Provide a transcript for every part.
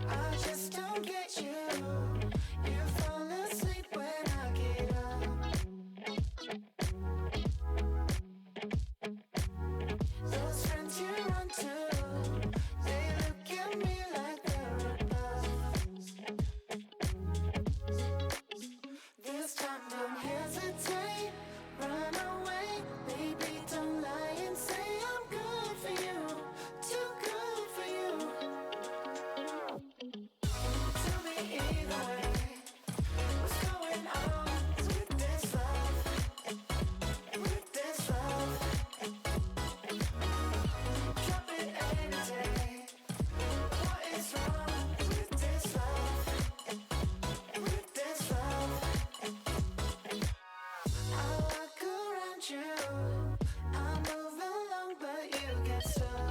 I just don't get you. You fall asleep when I get up. Those friends you run to, they look at me like they're above. This time don't hesitate, run away. Baby, don't lie and say I'm good for you, too good for you. Tell me either way, what's going on with this love, with this love? Drop it any day. What is wrong with this love, with this love? I walk around you, I move along but you get stuck.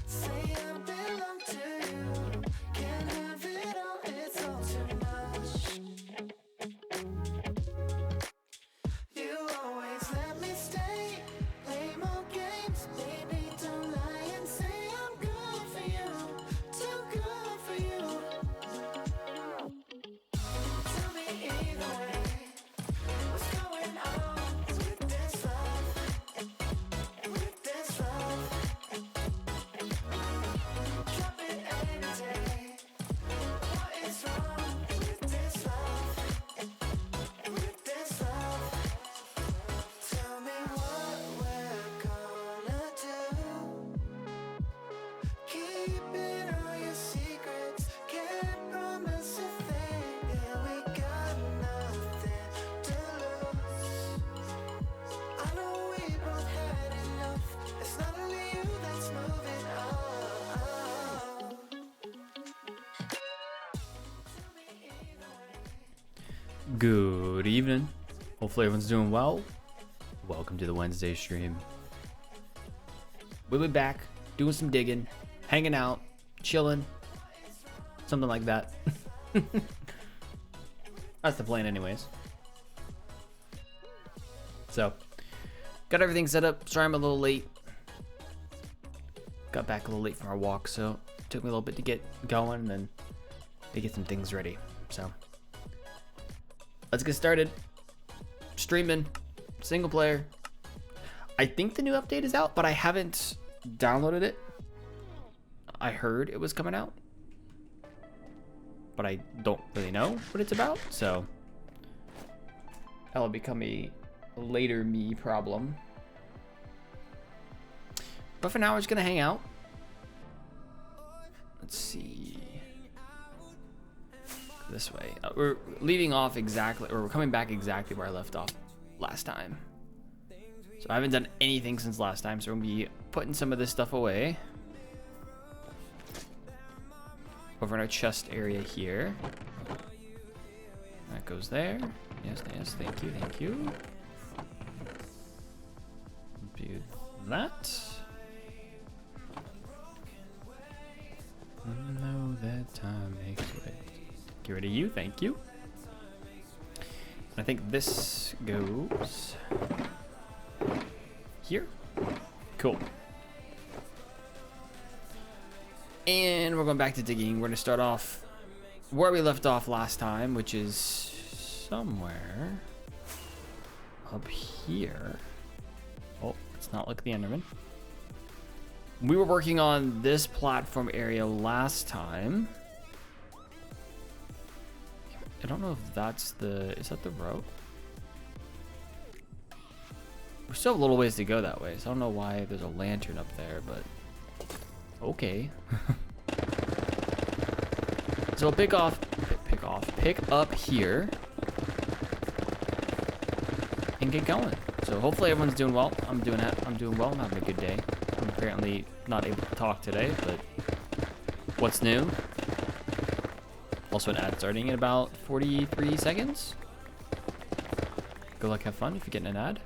Say I belong to you, can't have it all, it's all too much. You always let me stay, play more games. Baby, don't lie and say I'm good for you, too good for you. Tell me either way, what's going on with this love, with this love? Drop it any day. What is wrong with this love, with this love? Tell me what we're gonna do. Keeping all your secrets, can't promise a thing. Yeah, we got nothing to lose. I know we both had enough. It's not only you that's moving on. Tell me either way. Good evening. Hopefully everyone's doing well. Welcome to the Wednesday stream. We'll be back doing some digging, hanging out, chilling, something like that. That's the plan anyways. So, got everything set up. Sorry I'm a little late. Got back a little late from our walk, so it took me a little bit to get going and then to get some things ready. So, let's get started. Streaming, single player. I think the new update is out, but I haven't downloaded it. I heard it was coming out, but I don't really know what it's about, so that'll become a later me problem. But for now, we're just gonna hang out. Let's see. This way. We're leaving off exactly, or we're coming back exactly where I left off last time. So I haven't done anything since last time, so we're gonna be putting some of this stuff away. Over in our chest area here. That goes there. Yes, yes, thank you, thank you. Do that. Know that time makes it. Get rid of you, thank you. And I think this goes here. Cool. And we're going back to digging. We're going to start off where we left off last time, which is somewhere up here. Oh, it's not like the Enderman. We were working on this platform area last time. I don't know if that's the... Is that the rope? We still have a little ways to go that way, so I don't know why there's a lantern up there, but... Okay. So pick up here and get going. So hopefully everyone's doing well. I'm doing well. I'm having a good day. I'm apparently not able to talk today, but what's new? Also an ad starting in about 43 seconds. Good luck, have fun if you're getting an ad.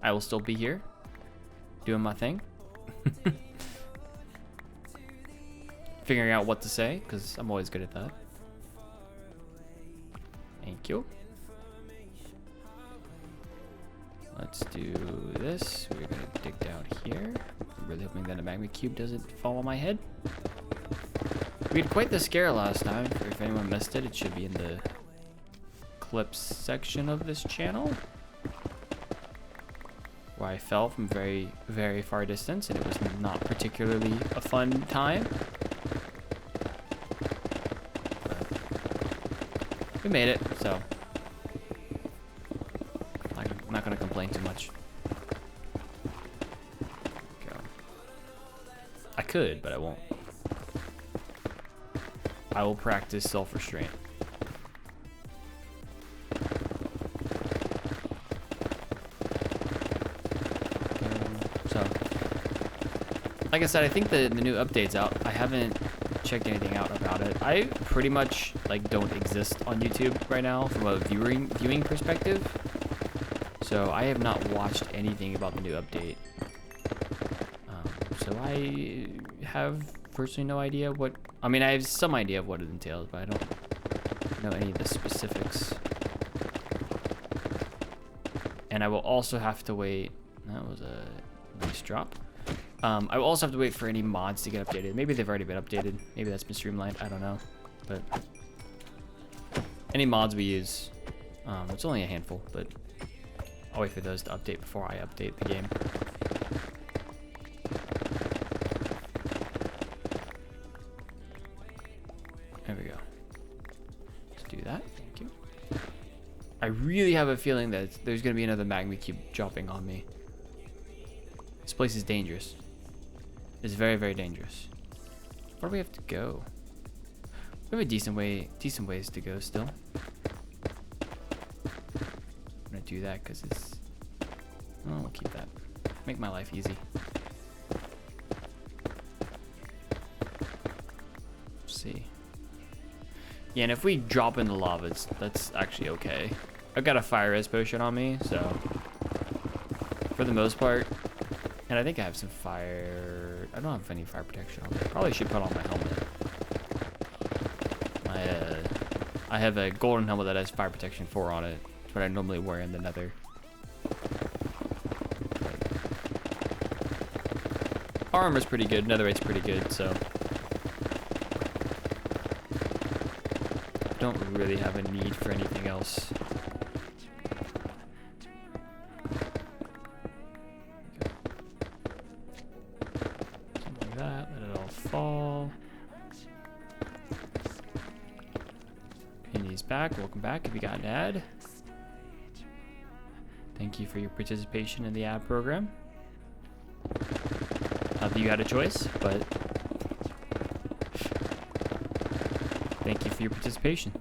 I will still be here doing my thing. figuring out what to say, because I'm always good at that. Thank you. Let's do this. We're gonna dig down here. I'm really hoping that a magma cube doesn't fall on my head. We had quite the scare last time. If anyone missed it, it should be in the clips section of this channel, where I fell from very, very far distance, and it was not particularly a fun time. But we made it, so I'm not gonna complain too much. Go. I could, but I won't. I will practice self-restraint. So, like I said, I think the new update's out. I haven't checked anything out about it. I pretty much like don't exist on YouTube right now from a viewing perspective. So I have not watched anything about the new update. So I have personally no idea what. I mean, I have some idea of what it entails, but I don't know any of the specifics. And I will also have to wait. That was a nice drop. I will also have to wait for any mods to get updated. Maybe they've already been updated. Maybe that's been streamlined. I don't know. But any mods we use, it's only a handful, but I'll wait for those to update before I update the game. There we go. Let's do that. Thank you. I really have a feeling that there's going to be another magma cube dropping on me. This place is dangerous. It's very, very dangerous. Where do we have to go? We have a decent ways to go still. I'm gonna do that because it's. Oh, we'll keep that. Make my life easy. Let's see. Yeah, and if we drop in the lava, that's actually okay. I've got a fire res potion on me, so for the most part. And I think I have some fire. I don't have any fire protection on me. Probably should put on my helmet. I have a golden helmet that has fire protection 4 on it. It's what I normally wear in the nether. Armor's pretty good. Netherite's pretty good, so don't really have a need for anything else. Something like that. Let it all fall. Penny's back. Welcome back if you got an ad. Thank you for your participation in the ad program. Not that you had a choice, but thank you for your participation.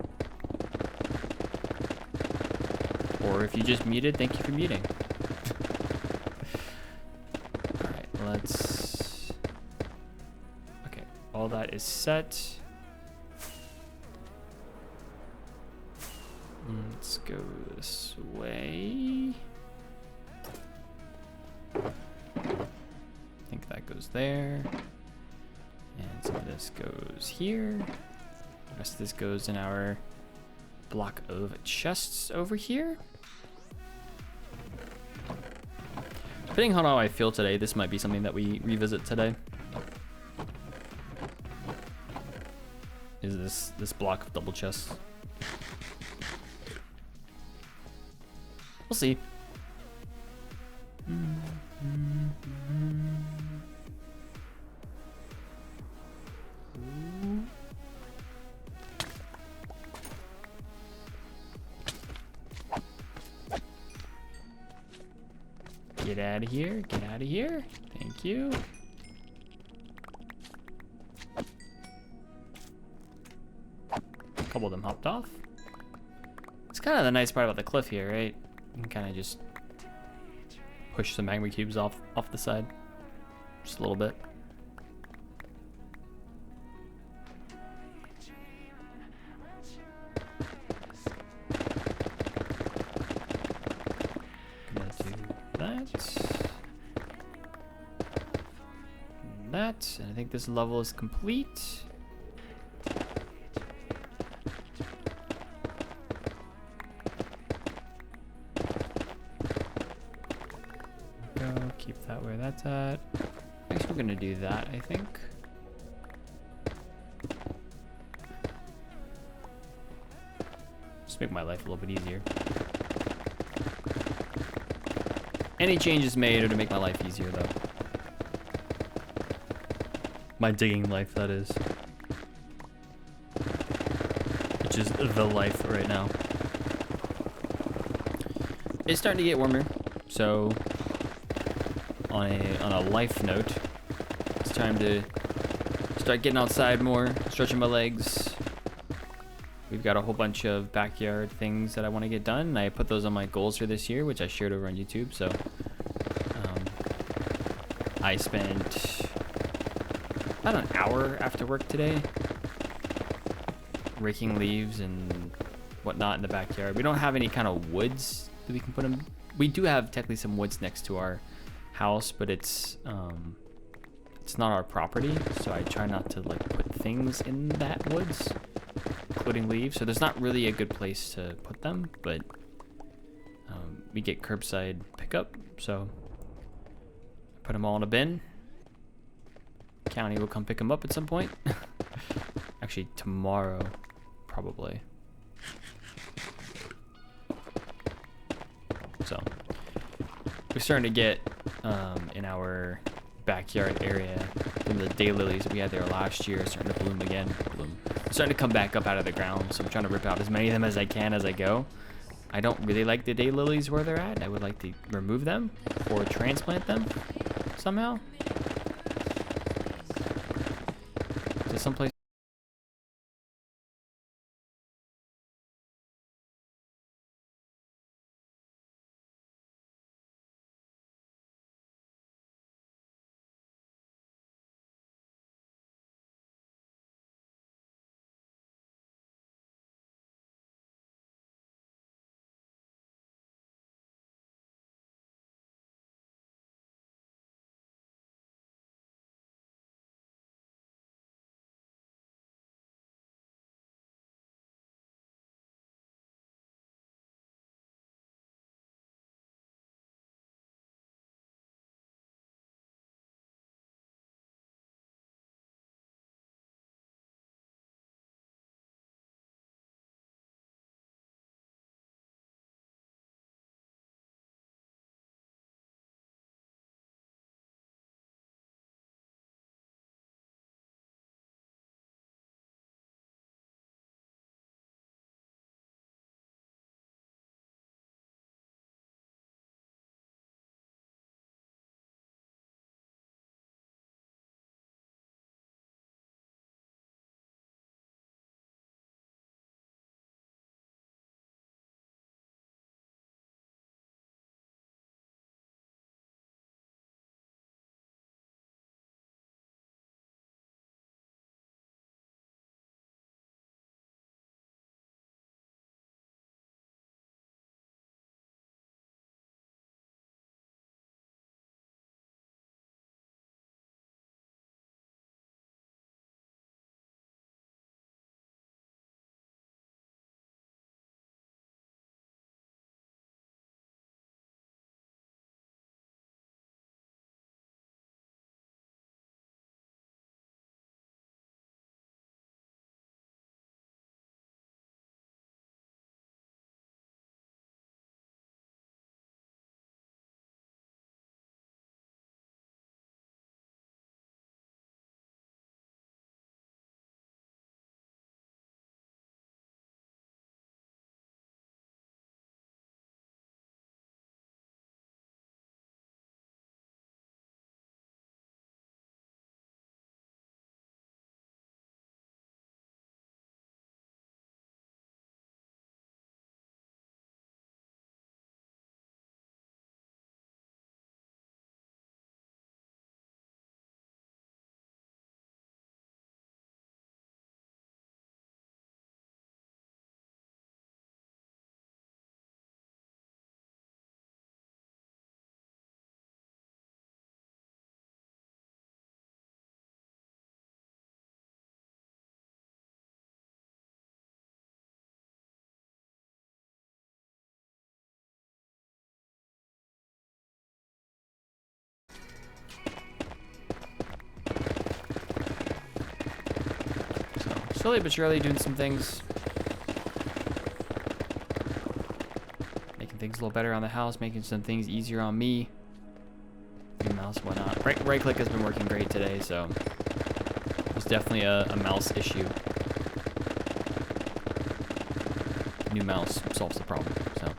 Or if you just muted, thank you for muting. Alright, let's... Okay, all that is set. Let's go this way. I think that goes there. And some of this goes here. The rest of this goes in our block of chests over here. Depending on how I feel today, this might be something that we revisit today. Is this block of double chests. We'll see. Get out of here, get out of here. Thank you. A couple of them hopped off. It's kind of the nice part about the cliff here, right? You can kind of just push some magma cubes off the side. Just a little bit. Gonna do that. And I think this level is complete. gonna do that, I think. Just make my life a little bit easier. Any changes made are to make my life easier, though. My digging life, that is. Which is the life right now. It's starting to get warmer, so on a life note, it's time to start getting outside more, stretching my legs. We've got a whole bunch of backyard things that I want to get done, and I put those on my goals for this year, which I shared over on YouTube. So I spent about an hour after work today raking leaves and whatnot in the backyard. We don't have any kind of woods that we can put them. We do have technically some woods next to our house, but it's not our property, so I try not to like put things in that woods, including leaves. So there's not really a good place to put them, but we get curbside pickup, so put them all in a bin. County will come pick them up at some point. Actually, tomorrow, probably. So we're starting to get in our backyard area, some of the daylilies that we had there last year are starting to bloom again. Starting to come back up out of the ground, so I'm trying to rip out as many of them as I can as I go. I don't really like the daylilies where they're at. I would like to remove them or transplant them somehow to someplace slowly but surely doing some things. Making things a little better on the house, making some things easier on me. New mouse, whatnot. Right click has been working great today, so there's definitely a mouse issue. New mouse solves the problem, so.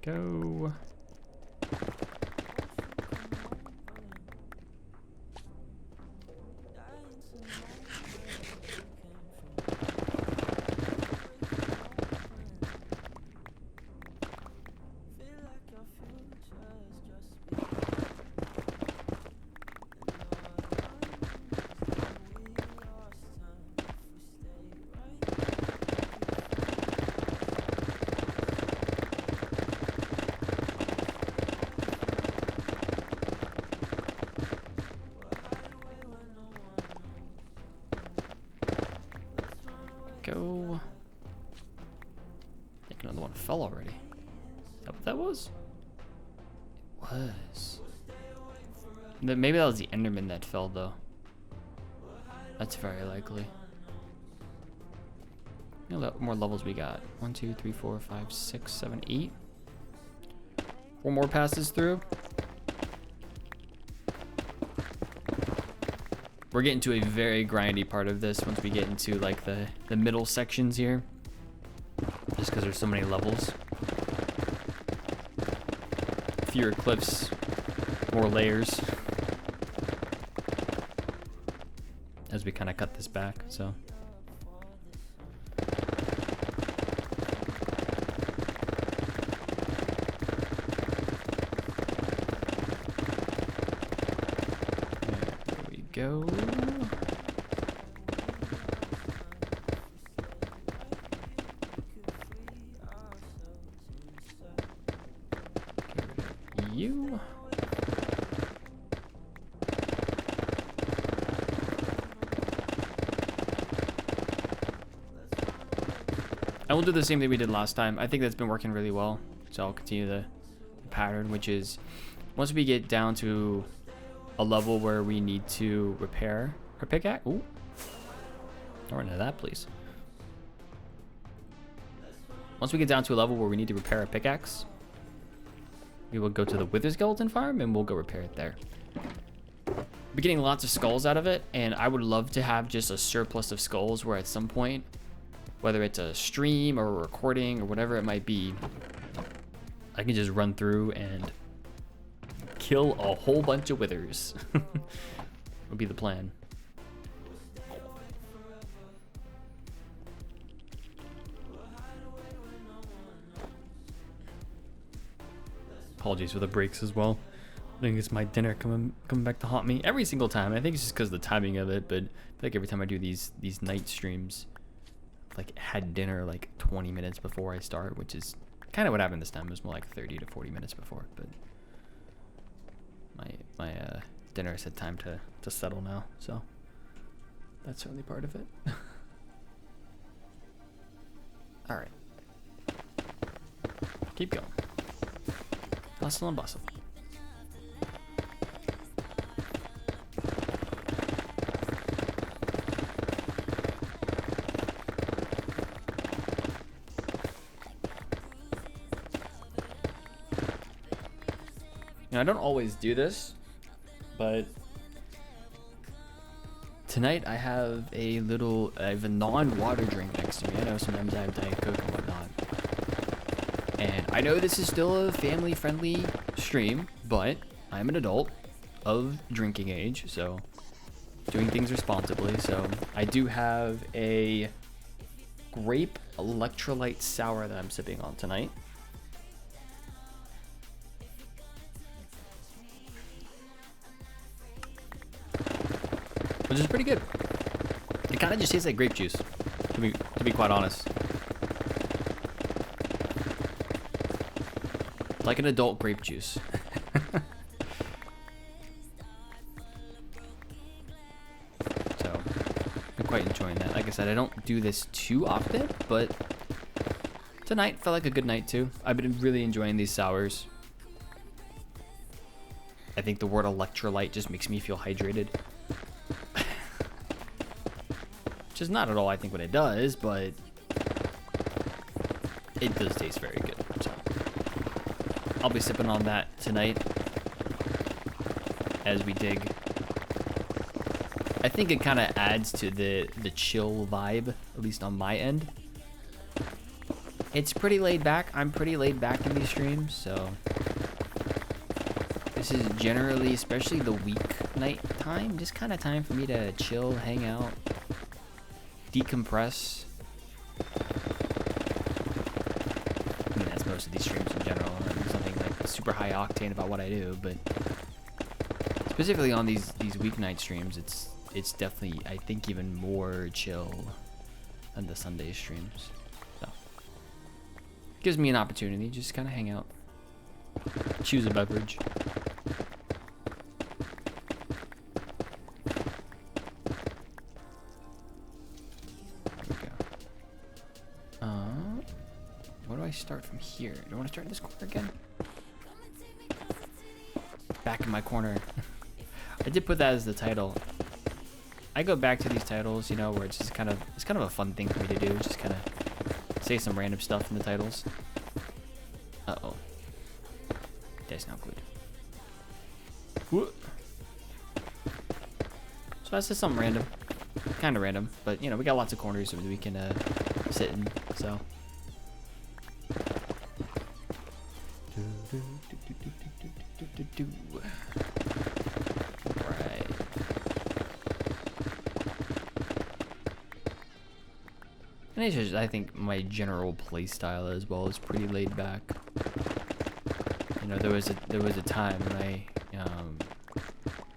There we go. Go. I think another one fell already. Is that what that was? It was. Maybe that was the Enderman that fell, though. That's very likely. You know what more levels we got? 1, 2, 3, 4, 5, 6, 7, 8. 4 more passes through. We're getting to a very grindy part of this once we get into like the middle sections here. Just because there's so many levels. Fewer cliffs, more layers. As we kind of cut this back, so. There we go. You. I will do the same thing we did last time. I think that's been working really well. So I'll continue the pattern, which is once we get down to a level where we need to repair our pickaxe. Ooh. Don't run into that, please. Once we get down to a level where we need to repair our pickaxe, we will go to the Wither Skeleton farm and we'll go repair it there. We're getting lots of skulls out of it, and I would love to have just a surplus of skulls where at some point, whether it's a stream or a recording or whatever it might be, I can just run through and kill a whole bunch of withers. Would be the plan. Apologies for the breaks as well. I think it's my dinner coming back to haunt me every single time. I think it's just because of the timing of it, but I feel like every time I do these night streams, like had dinner like 20 minutes before I start, which is kind of what happened this time. It was more like 30 to 40 minutes before, but my dinner has had time to settle now, so that's certainly part of it. All right, keep going. Hustle and bustle. Now, I don't always do this, but tonight I have a non-water drink next to me. I know sometimes I have Diet Coke and whatnot. And I know this is still a family-friendly stream, but I'm an adult of drinking age, so doing things responsibly. So I do have a grape electrolyte sour that I'm sipping on tonight. Which is pretty good. It kind of just tastes like grape juice, to be quite honest. Like an adult grape juice. So, I'm quite enjoying that. Like I said, I don't do this too often, but tonight felt like a good night too. I've been really enjoying these sours. I think the word electrolyte just makes me feel hydrated. Which is not at all I think what it does, but it does taste very good. So I'll be sipping on that tonight as we dig. I think it kind of adds to the chill vibe, at least on my end. It's pretty laid back. I'm pretty laid back in these streams, so this is generally, especially the weeknight time, just kind of time for me to chill, hang out, decompress. I mean, that's most of these streams in general. There's nothing like super high octane about what I do, but specifically on these weeknight streams, it's definitely, I think, even more chill than the Sunday streams. So gives me an opportunity just kind of hang out, choose a beverage. Where do I start from here? Do I want to start in this corner again? Back in my corner. I did put that as the title. I go back to these titles, you know, where it's just kind of a fun thing for me to do. Just kind of say some random stuff in the titles. Uh-oh. That's not good. Whoop. So that's just something random. Kind of random, but you know, we got lots of corners that we can sit in, so. Right. And it's just, I think my general play style as well is pretty laid back. You know, there was a time when I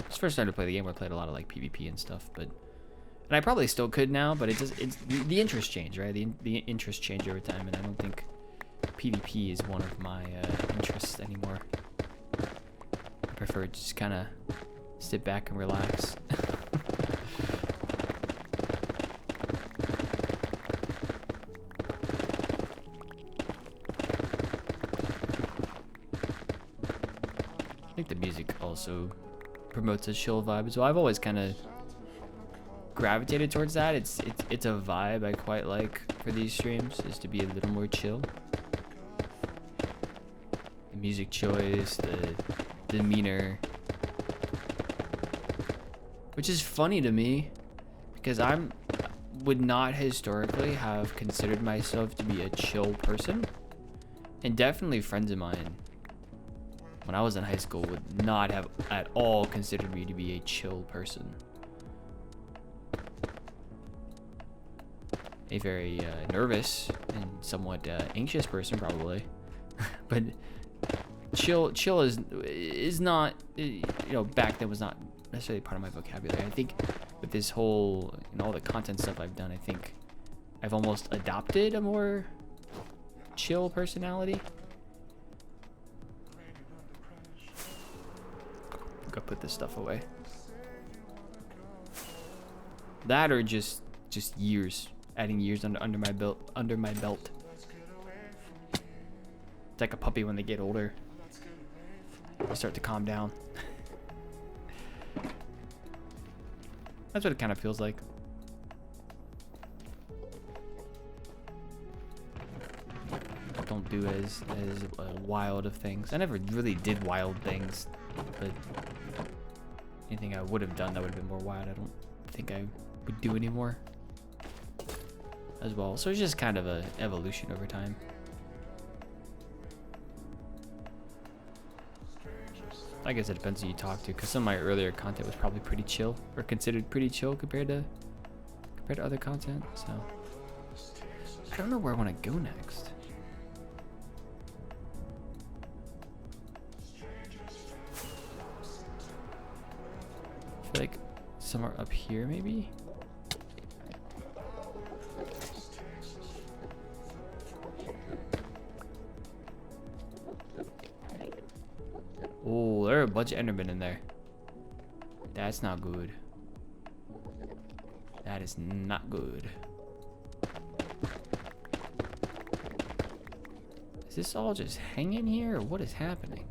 first started to play the game where I played a lot of like PvP and stuff, but and I probably still could now, but it's the interests change, right? The interests change over time, and I don't think PvP is one of my interests anymore. I prefer to just kind of sit back and relax. I think the music also promotes a chill vibe as well. I've always kind of gravitated towards that. It's a vibe I quite like for these streams, is to be a little more chill. The music choice, the demeanor, which is funny to me because would not historically have considered myself to be a chill person, and definitely friends of mine when I was in high school would not have at all considered me to be a chill person. A very nervous and somewhat anxious person probably, but chill is not, you know, back then was not necessarily part of my vocabulary. I think with this whole, you know, all the content stuff I've done, I think I've almost adopted a more chill personality. Go put this stuff away. That or just years, adding years under my belt. It's like a puppy when they get older. They start to calm down. That's what it kind of feels like. Don't do as wild of things. I never really did wild things, but anything I would have done that would have been more wild, I don't think I would do anymore as well. So it's just kind of a evolution over time. I guess it depends who you talk to, because some of my earlier content was probably pretty chill, or considered pretty chill compared to other content. So I don't know where I want to go next. I feel like somewhere up here maybe. Oh, there are a bunch of Endermen in there. That's not good. That is not good. Is this all just hanging here, or what is happening?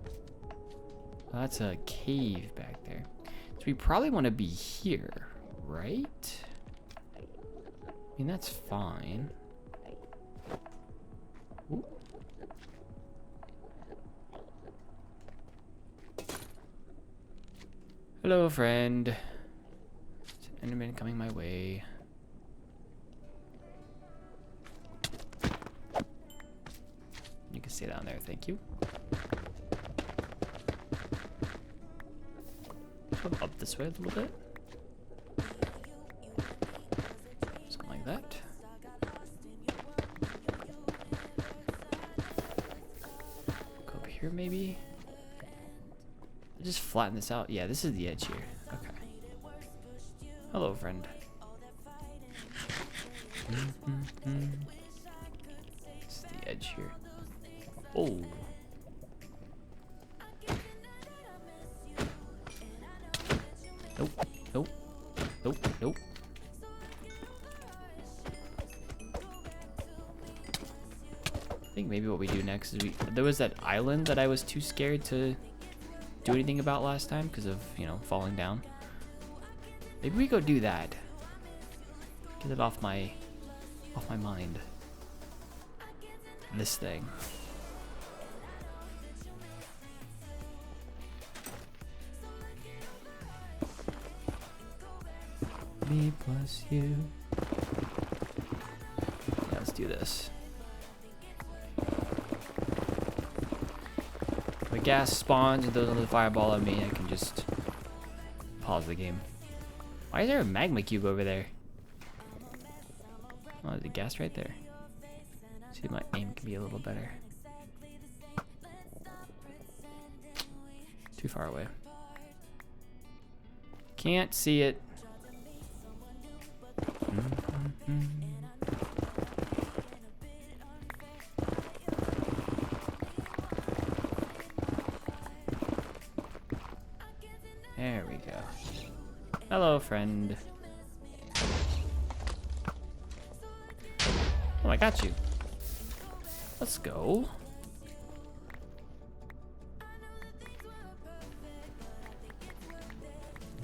Well, that's a cave back there. So we probably want to be here, right? I mean, that's fine. Ooh. Hello, friend. Is an Enderman coming my way? You can stay down there, thank you. Come up this way a little bit. Something like that. Go over here, maybe. Just flatten this out. Yeah, this is the edge here. Okay. Hello, friend. This is the edge here. Oh. Nope. Nope. Nope. Nope. I think maybe what we do next is there was that island that I was too scared to do anything about last time because of, you know, falling down. Maybe we go do that. Get it off my mind. This thing. Me plus you. Yeah, let's do this. If a gas spawns and throws another fireball at me, I can just pause the game. Why is there a magma cube over there? Oh, there's a gas right there. See if my aim can be a little better. Too far away. Can't see it. There we go. Hello, friend. Oh, I got you. Let's go.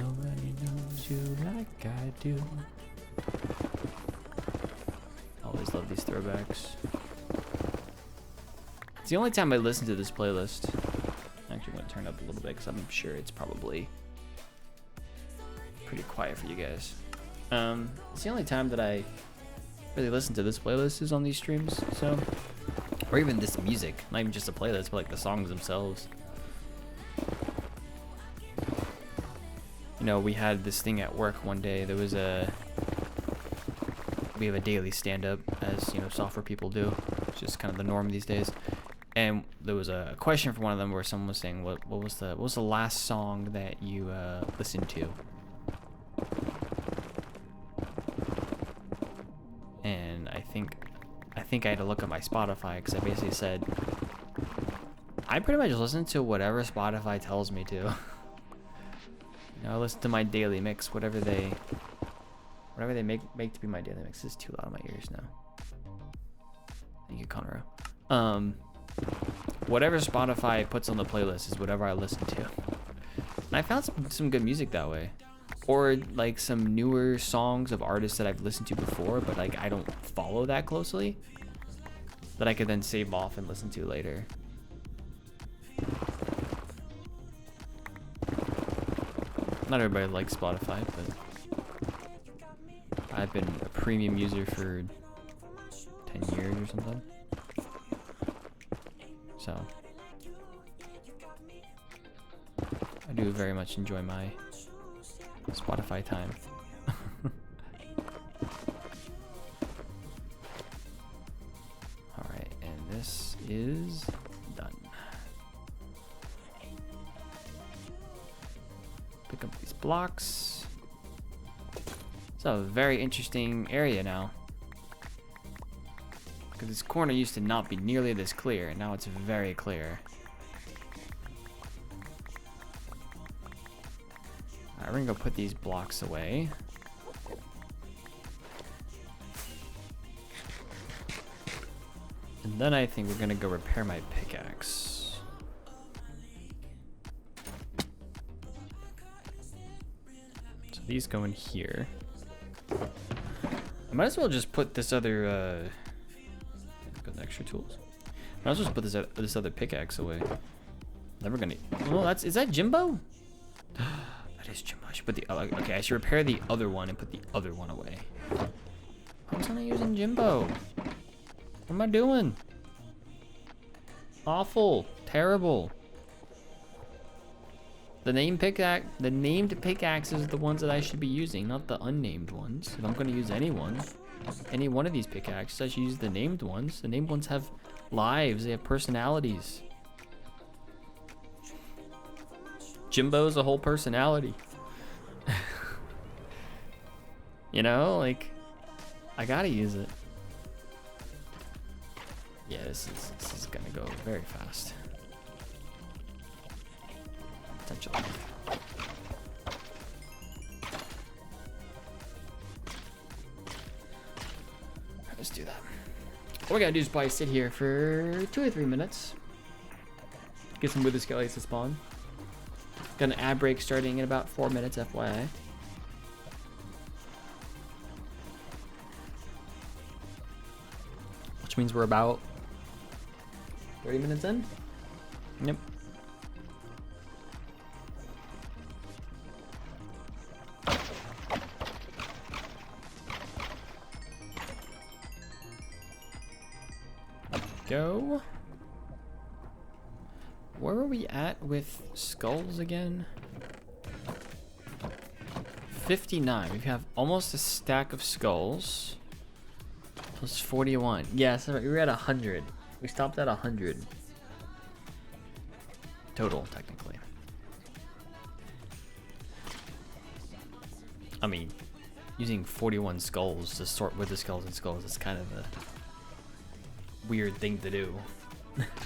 Nobody knows you like I do. Always love these throwbacks. It's the only time I listen to this playlist. I'm actually going to turn it up a little bit because I'm sure it's probably pretty quiet for you guys. It's the only time that I really listen to this playlist is on these streams, so, or even this music, not even just a playlist, but like the songs themselves. You know, we had this thing at work one day. There was we have a daily stand-up, as you know, software people do. It's just kind of the norm these days. And there was a question from one of them where someone was saying, what was the last song that you listened to? And I think I had to look at my Spotify because I basically said, I pretty much listen to whatever Spotify tells me to. You know, I listen to my daily mix, whatever they make to be my daily mix. This is too loud in my ears now. Thank you, Conroe. Whatever Spotify puts on the playlist is whatever I listen to. And I found some good music that way. Or like some newer songs of artists that I've listened to before, but like I don't follow that closely, that I could then save off and listen to later. Not everybody likes Spotify, but I've been a premium user for 10 years or something. So I do very much enjoy my Spotify time. Alright, and this is done. Pick up these blocks. It's a very interesting area now. Because this corner used to not be nearly this clear, and now it's very clear. Alright, we're gonna go put these blocks away. And then I think we're gonna go repair my pickaxe. These go in here. I might as well just put this other, got the extra tools. Might as well just put this other pickaxe away. Never gonna, oh, is that Jimbo? That is Jimbo. I should put the, okay, I should repair the other one and put the other one away. How was I not using Jimbo? What am I doing? Awful, terrible. The named pickaxes are the ones that I should be using, not the unnamed ones. If I'm gonna use any one of these pickaxes, I should use the named ones. The named ones have lives, they have personalities. Jimbo's a whole personality. You know, like, I gotta use it. Yeah, this is gonna go very fast. Potentially. Let's do that. All we gotta do is probably sit here for 2 or 3 minutes. Get some wither skeletons to spawn. Got an ad break starting in about 4 minutes, FYI. Which means we're about 30 minutes in? Yep. Go. Where are we at with skulls again? 59. We have almost a stack of skulls. Plus 41. Yeah, so we were at 100. We stopped at 100. Total, technically. I mean, using 41 skulls to sort with the skeleton skulls is kind of a weird thing to do.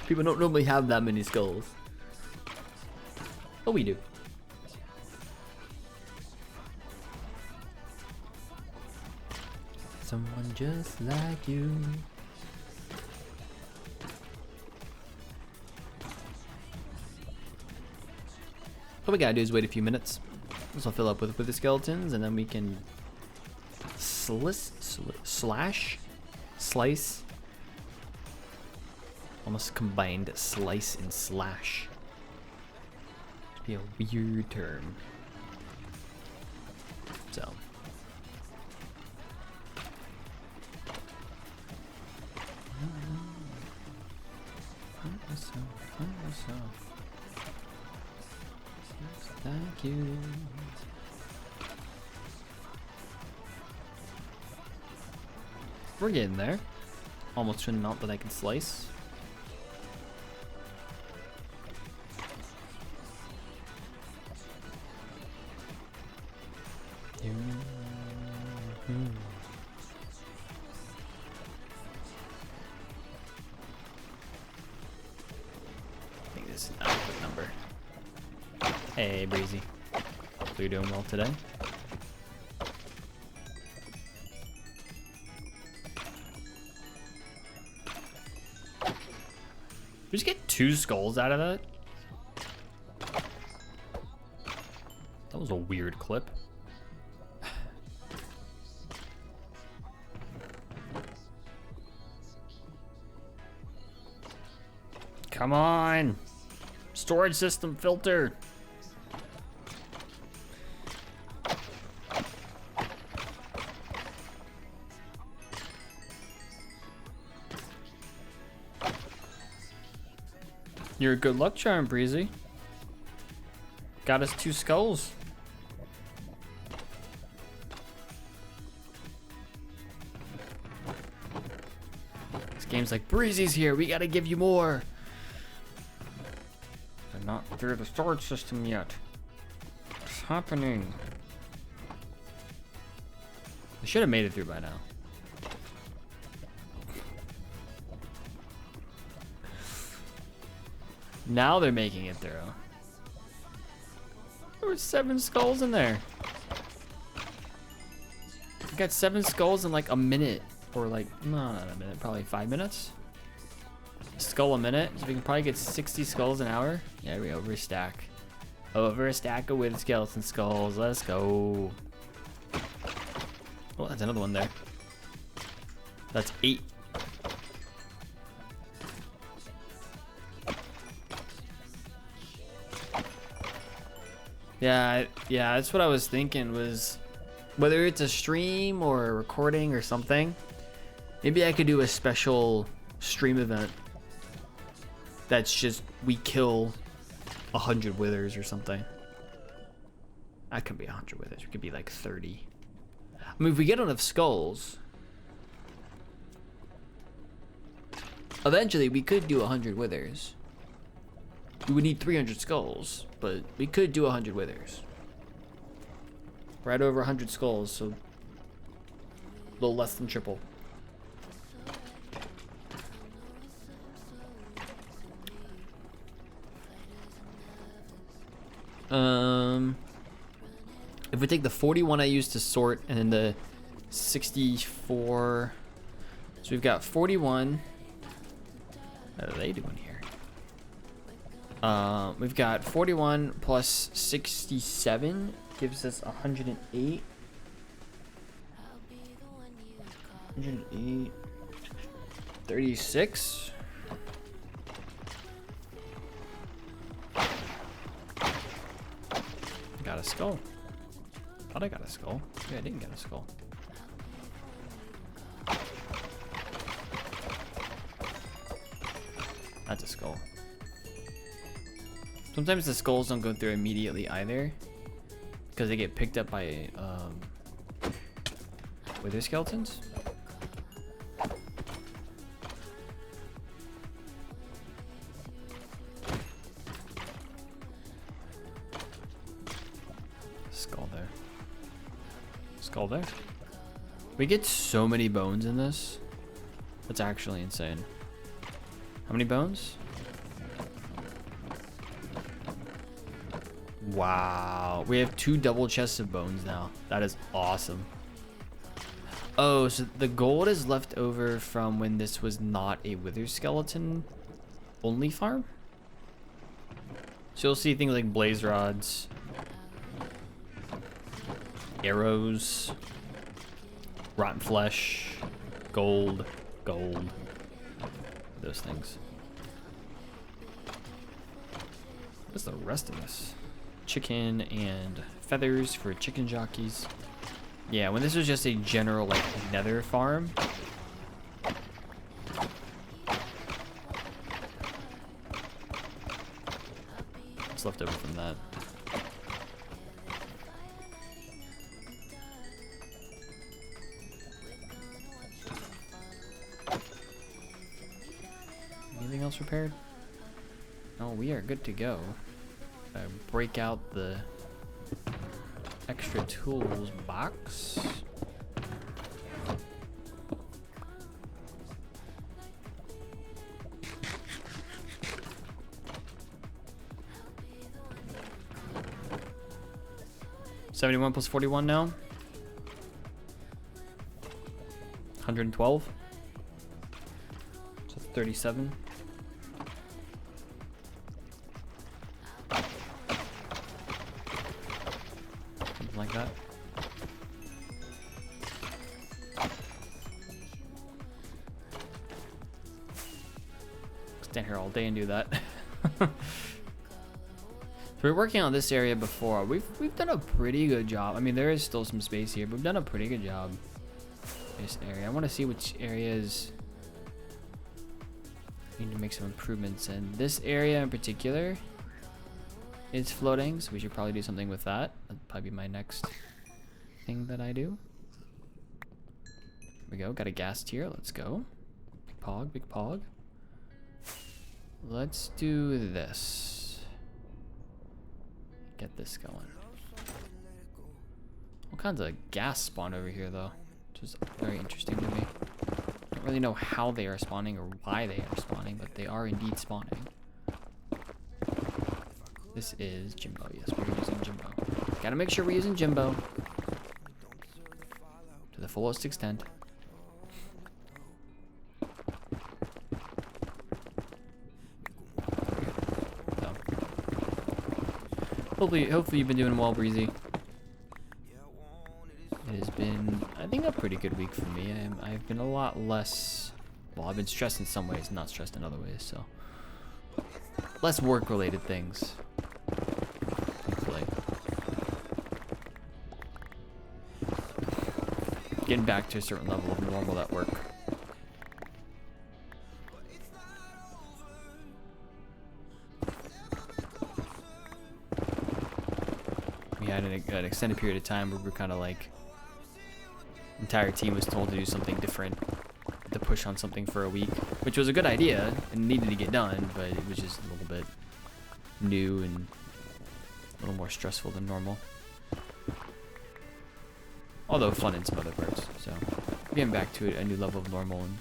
People don't normally have that many skulls. But we do. Someone just like you. What we gotta do is wait a few minutes. This will fill up with the skeletons, and then we can slice. Almost combined slice and slash. It'd be a weird term. So. Thank you. We're getting there. Almost to an amount that I can slice. I think this is an adequate number. Hey, Breezy. Hopefully you're doing well today. Did we just get 2 skulls out of that? That was a weird clip. Come on! Storage system filter! You're a good luck charm, Breezy. Got us 2 skulls. This game's like, Breezy's here, we gotta give you more. They're not through the storage system yet. What's happening? They should have made it through by now. Now they're making it through. There were 7 skulls in there. We got 7 skulls in like a minute. Or like, no, not a minute, probably 5 minutes. A skull a minute, so we can probably get 60 skulls an hour. Yeah, we over a stack. Over a stack of with skeleton skulls, let's go. Oh, that's another one there. That's 8. Yeah, that's what I was thinking, was whether it's a stream or a recording or something, maybe I could do a special stream event that's just we kill 100 withers or something. That could be 100 withers. It could be like 30. I mean, if we get enough skulls, eventually we could do 100 withers. We would need 300 skulls, but we could do 100 withers. Right over 100 skulls, so a little less than triple. If we take the 41 I used to sort and then the 64, so we've got 41. What are they doing here? We've got 41 plus 67 gives us 108. 108. 36. Got a skull. Thought I got a skull. Yeah, I didn't get a skull. That's a skull. Sometimes the skulls don't go through immediately either, because they get picked up by wither skeletons. Skull there. Skull there. We get so many bones in this. That's actually insane. How many bones? Wow. We have 2 double chests of bones now. That is awesome. Oh, so the gold is left over from when this was not a wither skeleton only farm? So you'll see things like blaze rods, arrows, rotten flesh, gold, those things. What's the rest of this? Chicken and feathers for chicken jockeys. Yeah, when this was just a general like nether farm. What's left over from that? Anything else repaired? No, we are good to go. Break out the extra tools box. $71 plus 41 now. 112. So 37. Like that. Stand here all day and do that. So we're working on this area before. We've done a pretty good job. I mean, there is still some space here, but we've done a pretty good job. This area. I want to see which areas need to make some improvements in. This area in particular. It's floating, so we should probably do something with that. That'll probably be my next thing that I do. Here we go, got a gas tier, let's go. Big pog, big pog. Let's do this. Get this going. All kinds of gas spawn over here though, which is very interesting to me. I don't really know how they are spawning or why they are spawning, but they are indeed spawning. This is Jimbo. Yes, we're using Jimbo. Gotta make sure we're using Jimbo to the fullest extent. So. Hopefully you've been doing well, Breezy. It has been, I think being a pretty good week for me. I've been a lot less. Well, I've been stressed in some ways, not stressed in other ways. So less work-related things. Thankfully. Getting back to a certain level of normal at work. We had an extended period of time where we were kind of like, entire team was told to do something different, to push on something for a week, which was a good idea and needed to get done, but it was just a little bit new and a little more stressful than normal. Although fun in some other parts, so getting back to a new level of normal and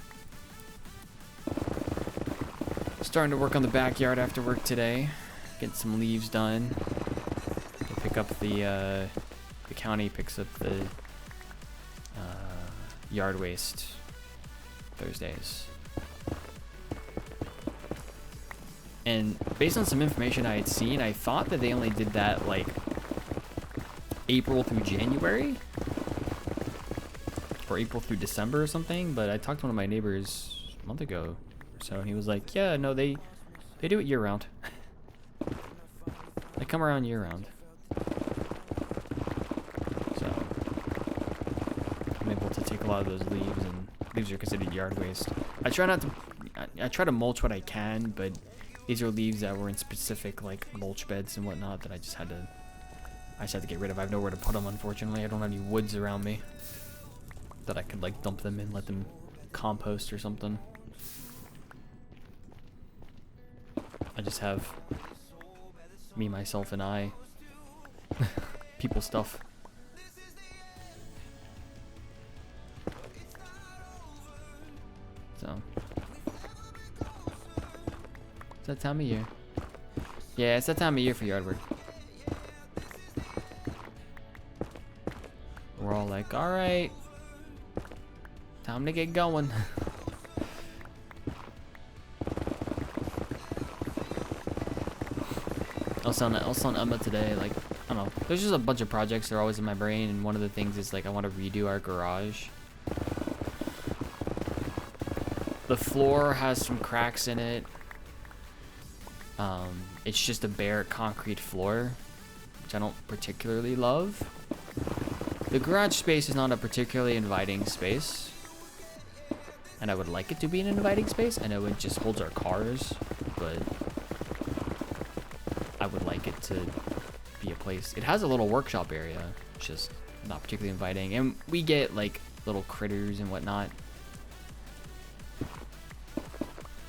starting to work on the backyard after work today, getting some leaves done. We'll pick up the county picks up the yard waste Thursdays. And based on some information I had seen, I thought that they only did that like April through January or April through December or something, but I talked to one of my neighbors a month ago or so, and he was like, yeah, no, they do it year round. They come around year round. So I'm able to take a lot of those leaves, and leaves are considered yard waste. I try to mulch what I can, but these are leaves that were in specific like mulch beds and whatnot that I just had to get rid of. I have nowhere to put them, unfortunately. I don't have any woods around me that I could like dump them in, let them compost or something. I just have me, myself, and I. People stuff. So it's that time of year. Yeah, it's that time of year for yard work. We're all like, all right, time to get going. I was telling Emma today, like, I don't know, there's just a bunch of projects that are always in my brain, and one of the things is like I want to redo our garage. The floor has some cracks in it. It's just a bare concrete floor, which I don't particularly love. The garage space is not a particularly inviting space, and I would like it to be an inviting space. I know it just holds our cars, but I would like it to be a place. It has a little workshop area, it's just not particularly inviting, and we get like little critters and whatnot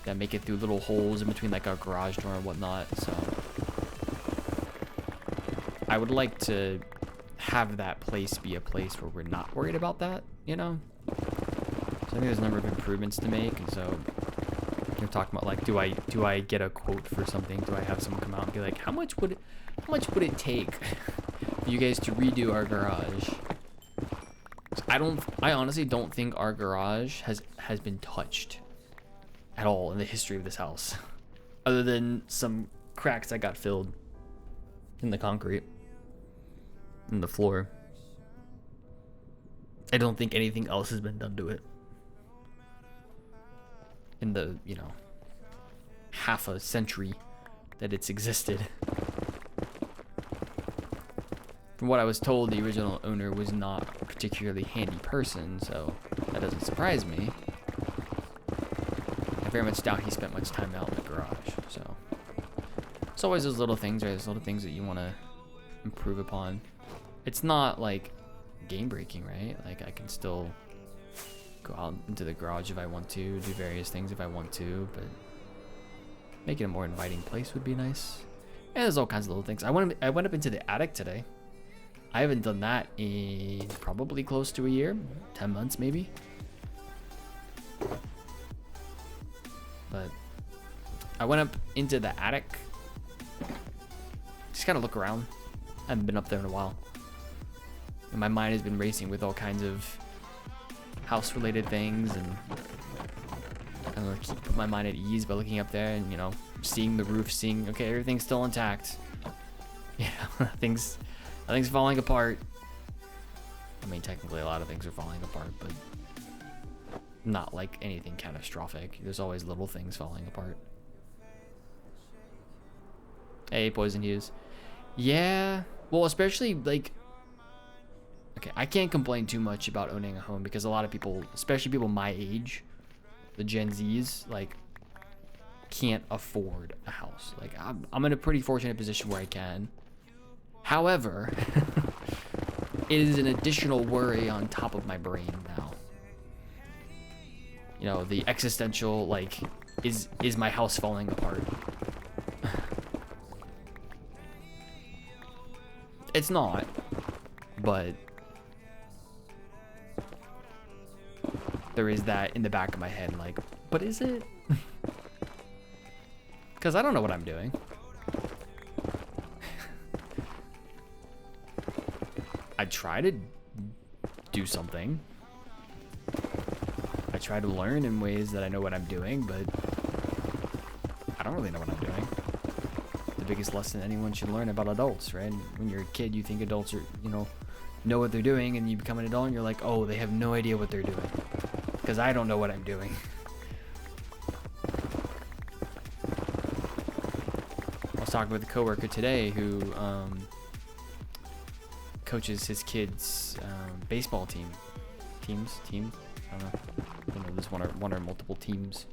that make it through little holes in between like our garage door and whatnot. So I would like to have that place be a place where we're not worried about that, you know? So I think there's a number of improvements to make, and so you're talking about like, do I get a quote for something? Do I have someone come out and be like, how much would it take for you guys to redo our garage? I honestly don't think our garage has been touched at all in the history of this house, other than some cracks that got filled in the concrete in the floor. I don't think anything else has been done to it in the, you know, half a century that it's existed. From what I was told, the original owner was not a particularly handy person, so that doesn't surprise me. I very much doubt he spent much time out in the garage, so it's always those little things, right? Those little things that you want to improve upon. It's not like game breaking, right? Like I can still go out into the garage if I want to, do various things if I want to, but making a more inviting place would be nice. And there's all kinds of little things. I went up into the attic today. I haven't done that in probably close to a year, 10 months maybe. But I went up into the attic, just kind of look around. I haven't been up there in a while. And my mind has been racing with all kinds of house-related things, and I don't know, keep put my mind at ease by looking up there and, you know, seeing the roof, seeing, okay, everything's still intact. Yeah, nothing's falling apart. I mean, technically a lot of things are falling apart, but not like anything catastrophic. There's always little things falling apart. Hey, Poison Hughes. Yeah, well, especially like, okay, I can't complain too much about owning a home because a lot of people, especially people my age, the Gen Zs, like, can't afford a house. Like, I'm in a pretty fortunate position where I can. However, it is an additional worry on top of my brain now. You know, the existential, like, is my house falling apart? It's not, but there is that in the back of my head, like, but is it? Because I don't know what I'm doing. I try to do something. I try to learn in ways that I know what I'm doing, but I don't really know what I'm doing. The biggest lesson anyone should learn about adults, right? When you're a kid, you think adults are, you know what they're doing, and you become an adult and you're like, oh, they have no idea what they're doing. Because I don't know what I'm doing. I was talking with a coworker today who coaches his kids' baseball teams. I don't know. There's one or multiple teams.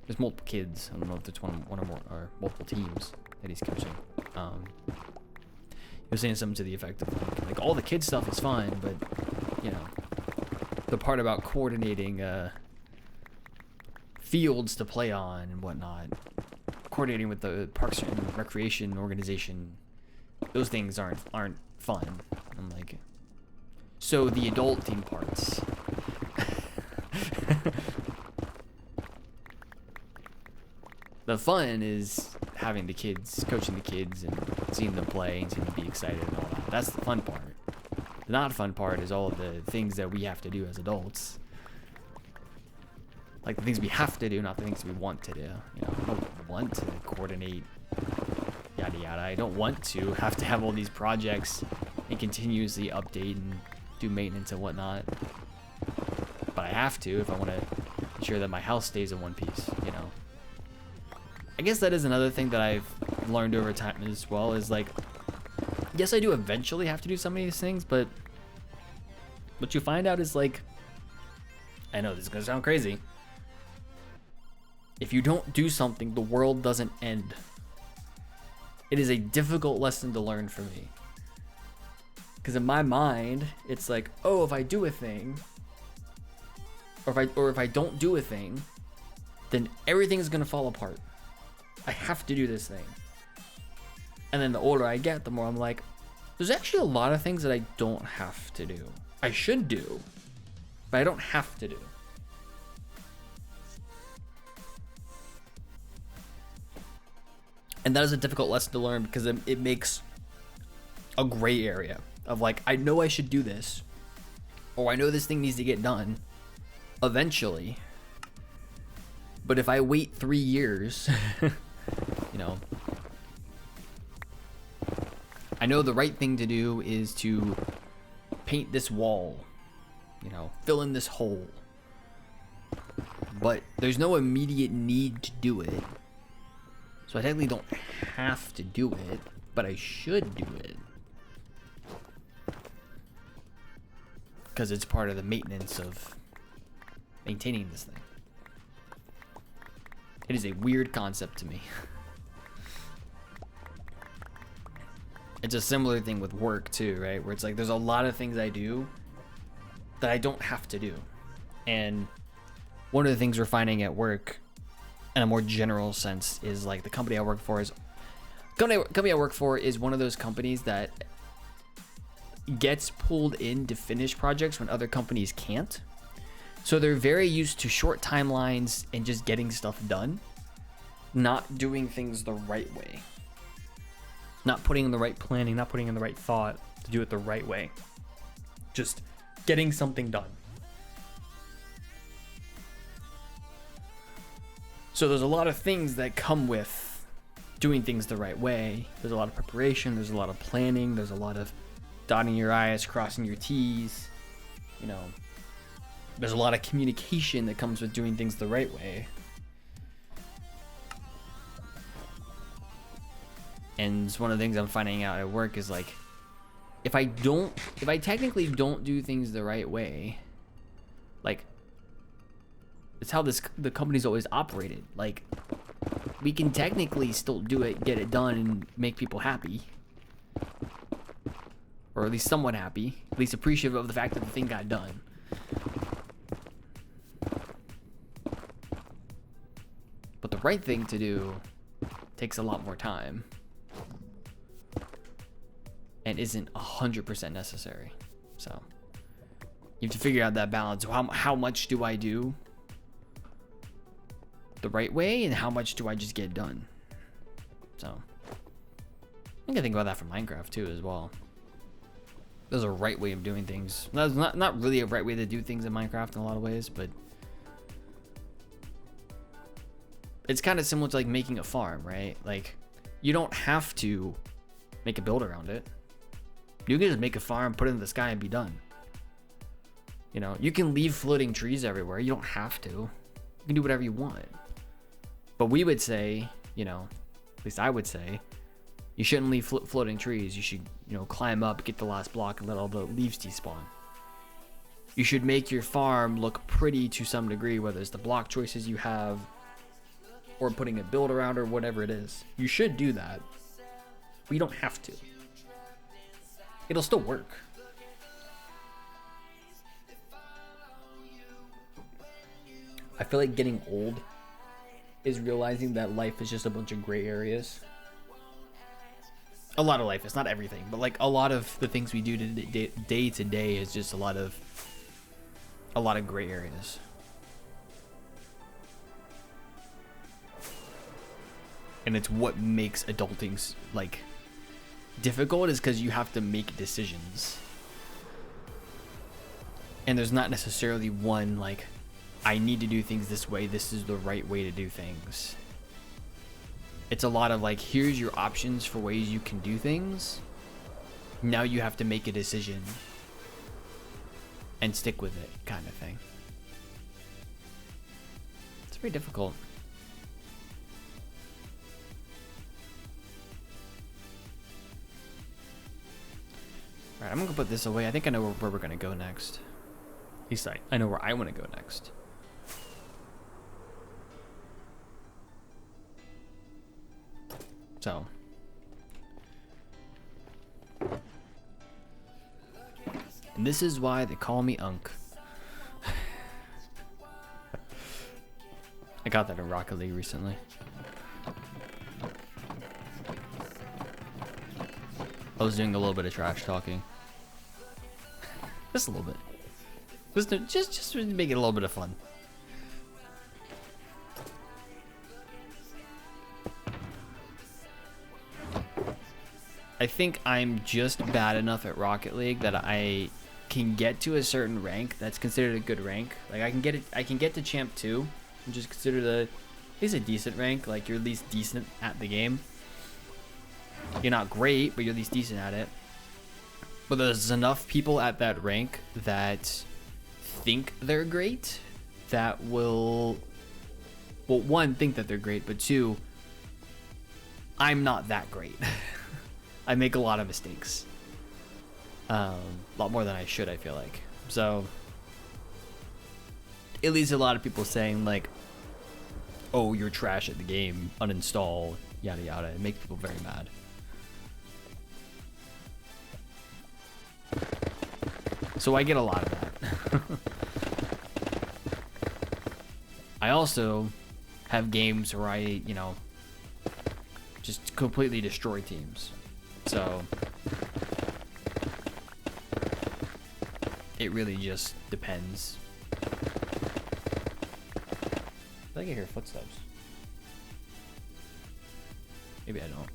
There's multiple kids. I don't know if there's one or more or multiple teams that he's coaching. He was saying something to the effect of like all the kid stuff is fine, but you know, the part about coordinating fields to play on and whatnot, coordinating with the Parks and Recreation organization, those things aren't fun. I'm like, so the adult team parts. The fun is having the kids, coaching the kids, and seeing them play and seeing them be excited and all that. That's the fun part. The not fun part is all of the things that we have to do as adults. Like the things we have to do, not the things we want to do. You know, I don't want to coordinate, yada yada. I don't want to have all these projects and continuously update and do maintenance and whatnot. But I have to if I want to ensure that my house stays in one piece, you know. I guess that is another thing that I've learned over time as well, is like, yes, I do eventually have to do some of these things, but what you find out is like, I know this is gonna sound crazy, if you don't do something, the world doesn't end. It is a difficult lesson to learn for me. Because in my mind, it's like, oh, if I do a thing, or if I don't do a thing, then everything is gonna fall apart. I have to do this thing. And then the older I get, the more I'm like, there's actually a lot of things that I don't have to do. I should do, but I don't have to do. And that is a difficult lesson to learn because it makes a gray area of like, I know I should do this, or I know this thing needs to get done eventually. But if I wait 3 years, you know, I know the right thing to do is to paint this wall, you know, fill in this hole. But there's no immediate need to do it. So I technically don't have to do it, but I should do it. Because it's part of the maintenance of maintaining this thing. It is a weird concept to me. It's a similar thing with work too, right? Where it's like there's a lot of things I do that I don't have to do. And one of the things we're finding at work in a more general sense is like the company I work for is company I work for is one of those companies that gets pulled in to finish projects when other companies can't. So they're very used to short timelines and just getting stuff done, not doing things the right way, not putting in the right planning, not putting in the right thought to do it the right way, just getting something done. So there's a lot of things that come with doing things the right way. There's a lot of preparation, there's a lot of planning, there's a lot of dotting your I's, crossing your T's, you know, there's a lot of communication that comes with doing things the right way. And it's one of the things I'm finding out at work is like, if I technically don't do things the right way, like, it's how the company's always operated. Like, we can technically still do it, get it done, and make people happy. Or at least somewhat happy. At least appreciative of the fact that the thing got done. But the right thing to do takes a lot more time. And isn't 100% necessary. So you have to figure out that balance. How much do I do the right way, and how much do I just get done? So I think I think about that for Minecraft too as well. There's a right way of doing things. There's not really a right way to do things in Minecraft in a lot of ways, but it's kind of similar to like making a farm, right? Like, you don't have to make a build around it. You can just make a farm, put it in the sky, and be done. You know, you can leave floating trees everywhere. You don't have to. You can do whatever you want. But we would say, you know, at least I would say, you shouldn't leave floating trees. You should, you know, climb up, get the last block, and let all the leaves despawn. You should make your farm look pretty to some degree, whether it's the block choices you have, or putting a build around, or whatever it is. You should do that. But you don't have to. It'll still work. I feel like getting old is realizing that life is just a bunch of gray areas. A lot of life. It's not everything, but like a lot of the things we do day to day is just a lot of gray areas. And it's what makes adulting like difficult, is because you have to make decisions. And there's not necessarily one like, I need to do things this way, this is the right way to do things. It's a lot of like, here's your options for ways you can do things. Now you have to make a decision and stick with it, kind of thing. It's very difficult. Alright, I'm gonna put this away. I think I know where we're gonna go next. At least I know where I want to go next. So. And this is why they call me Unk. I got that in Rocket League recently. I was doing a little bit of trash talking. Just a little bit. Just to make it a little bit of fun. I think I'm just bad enough at Rocket League that I can get to a certain rank that's considered a good rank. Like I can get to Champ 2, which is considered at least a decent rank. Like you're at least decent at the game. You're not great, but you're at least decent at it. But there's enough people at that rank that think they're great that will, well, one, think that they're great, but two, I'm not that great. I make a lot of mistakes. A lot more than I should, I feel like. So it leads to a lot of people saying like, oh, you're trash at the game, uninstall, yada yada. It makes people very mad. So I get a lot of that. I also have games where I, you know, just completely destroy teams. So it really just depends. I think I hear footsteps. Maybe I don't.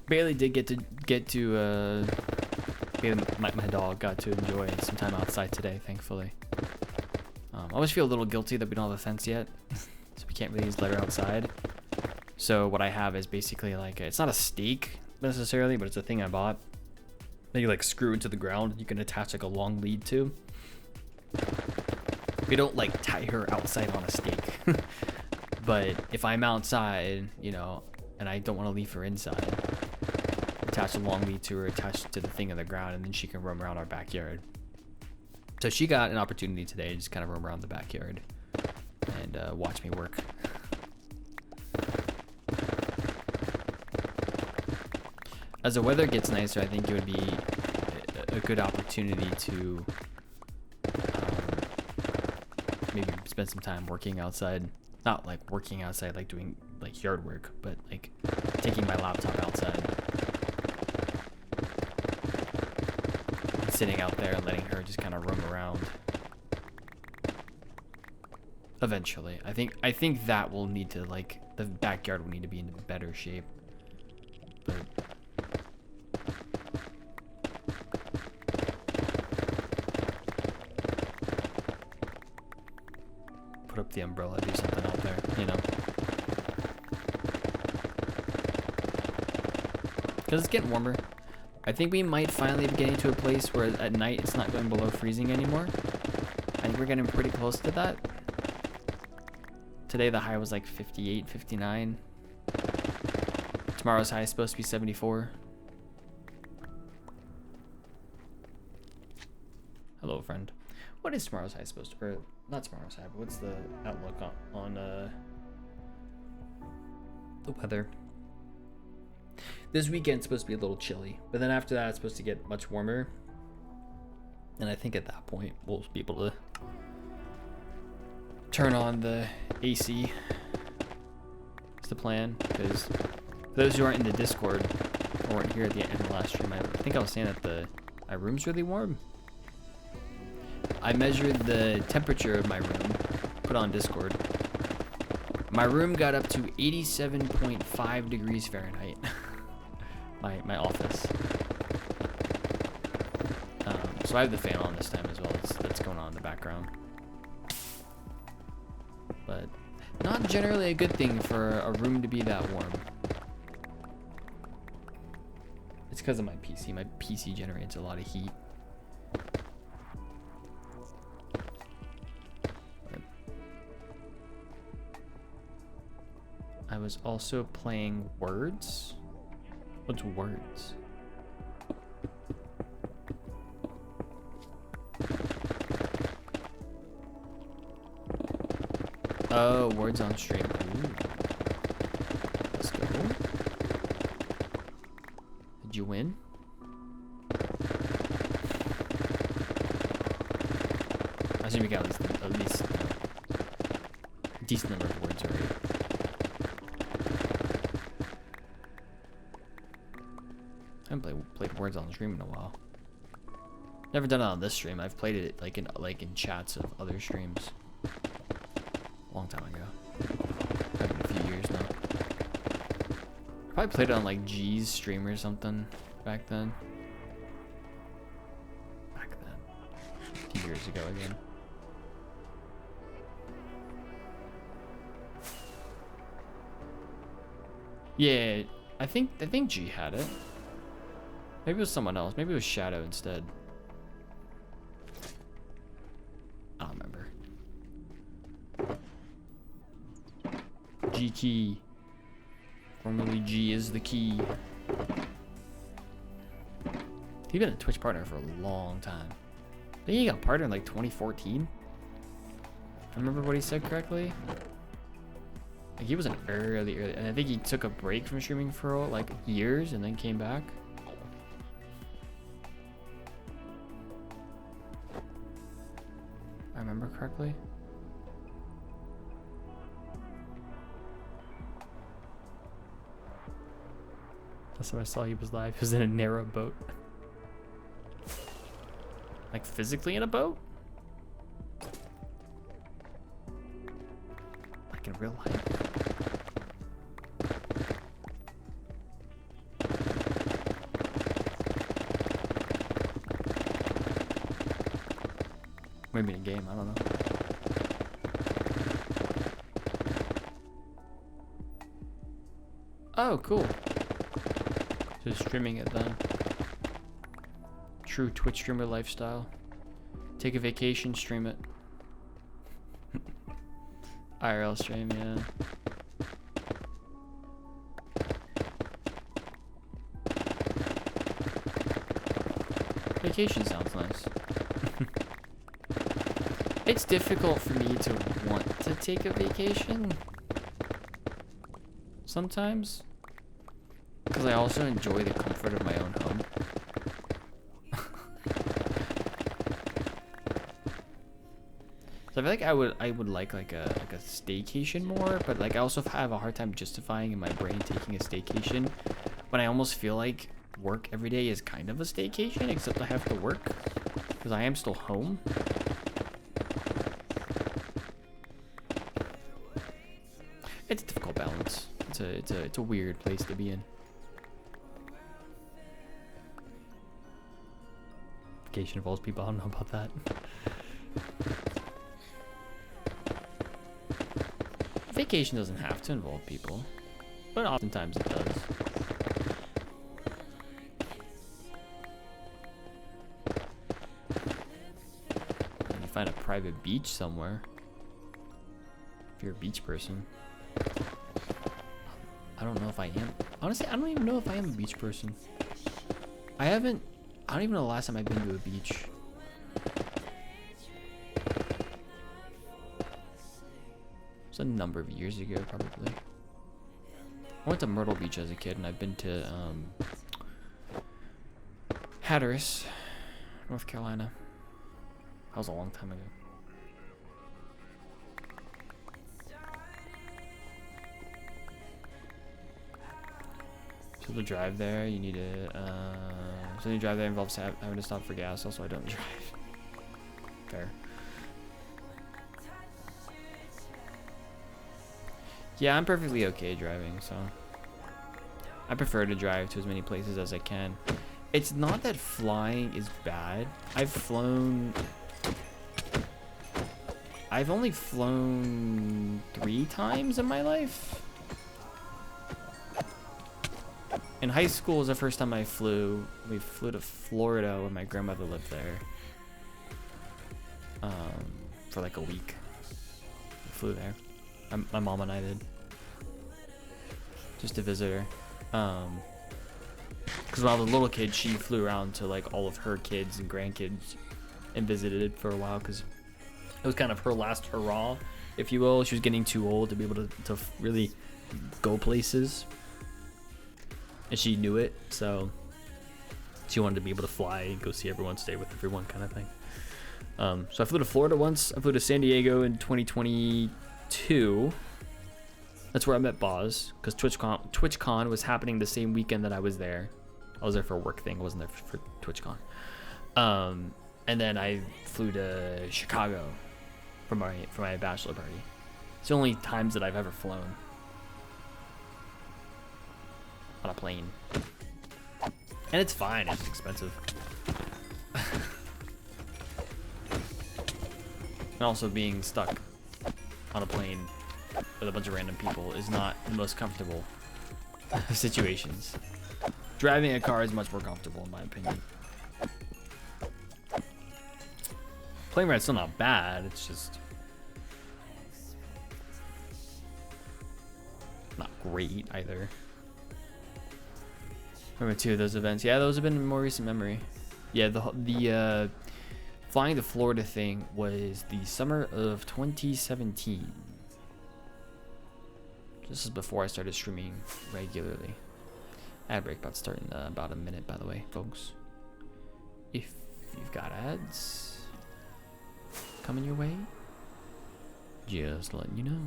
Bailey did Bailey, my dog got to enjoy some time outside today, thankfully. I always feel a little guilty that we don't have a fence yet. so we can't really let her outside. So what I have is basically like it's not a stake necessarily, but it's a thing I bought that you like screw into the ground. You can attach like a long lead to. We don't like tie her outside on a stake, but if I'm outside, you know, and I don't want to leave her inside, attach a long lead to her, attach to the thing in the ground, and then she can roam around our backyard. So she got an opportunity today to just kind of roam around the backyard and watch me work. As the weather gets nicer, I think it would be a good opportunity to maybe spend some time working outside. Not like working outside, like doing like yard work, but like taking my laptop outside, and sitting out there and letting her just kind of roam around. Eventually, I think that will need to, like, the backyard will need to be in better shape. But put up the umbrella, do something out there, you know. Because it's getting warmer. I think we might finally be getting to a place where at night it's not going below freezing anymore. I think we're getting pretty close to that. Today the high was like 58, 59. Tomorrow's high is supposed to be 74. Hello, friend. What is tomorrow's high supposed to, or not tomorrow's high, but what's the outlook on the weather? This weekend's supposed to be a little chilly, but then after that it's supposed to get much warmer. And I think at that point we'll be able to turn on the AC. It's the plan, because for those who aren't in the Discord or weren't here at the end of the last stream, I think I was saying that my room's really warm. I measured the temperature of my room, put on Discord. My room got up to 87.5 degrees Fahrenheit. my office. So I have the fan on this time as well. That's going on in the background. But not generally a good thing for a room to be that warm. It's because of my PC. My PC generates a lot of heat. But I was also playing Words. What's Words? Oh, Words on stream. Ooh. Let's go. Did you win? I assume you got at least a decent number of words already. I haven't played Words on stream in a while. Never done it on this stream. I've played it like in chats of other streams. A long time ago. Probably been a few years now. Probably played it on like G's stream or something back then. A few years ago again. Yeah, I think G had it. Maybe it was someone else. Maybe it was Shadow instead. I don't remember. G key. Formerly G is the key. He's been a Twitch partner for a long time. I think he got partnered in like 2014. If I remember what he said correctly. Like he was an early, and I think he took a break from streaming for like years and then came back. If I remember correctly. Last time I saw he was live, he was in a narrow boat. Like physically in a boat? Like in real life? Maybe in a game, I don't know. Oh, cool. Just streaming it then. True Twitch streamer lifestyle. Take a vacation, stream it. IRL stream, yeah. Vacation sounds nice. It's difficult for me to want to take a vacation sometimes, because I also enjoy the comfort of my own home. So I feel like I would like a staycation more, but like I also have a hard time justifying in my brain taking a staycation when I almost feel like work every day is kind of a staycation, except I have to work because I am still home. It's a difficult balance. It's a weird place to be in. Vacation involves people. I don't know about that. Vacation doesn't have to involve people, but oftentimes it does. You find a private beach somewhere if you're a beach person. I don't know if I am. Honestly, I don't even know if I am a beach person. I don't even know the last time I've been to a beach. It was a number of years ago, probably. I went to Myrtle Beach as a kid, and I've been to Hatteras, North Carolina. That was a long time ago. So to drive there, you need to. So to drive there involves having to stop for gas. Also, I don't drive. Fair. Yeah, I'm perfectly okay driving, so I prefer to drive to as many places as I can. It's not that flying is bad. I've only flown 3 times in my life. In high school was the first time I flew. We flew to Florida when my grandmother lived there. For like a week. We flew there. My mom and I did. Just to visit her. Because when I was a little kid, she flew around to like all of her kids and grandkids and visited for a while because it was kind of her last hurrah, if you will. She was getting too old to be able to really go places. And she knew it, so she wanted to be able to fly and go see everyone, stay with everyone kind of thing. So I flew to Florida once. I flew to San Diego in 2022. That's where I met Boz, because TwitchCon was happening the same weekend that I was there. I was there for a work thing. I wasn't there for TwitchCon. And then I flew to Chicago for my bachelor party. It's the only times that I've ever flown on a plane. And it's fine, it's expensive. And also being stuck on a plane with a bunch of random people is not the most comfortable of situations. Driving a car is much more comfortable in my opinion. Plane ride's still not bad, it's just not great either. Remember 2 of those events. Yeah, those have been in more recent memory. Yeah, the flying to Florida thing was the summer of 2017. This is before I started streaming regularly. Ad break about to start in about a minute, by the way, folks. If you've got ads coming your way, just letting you know.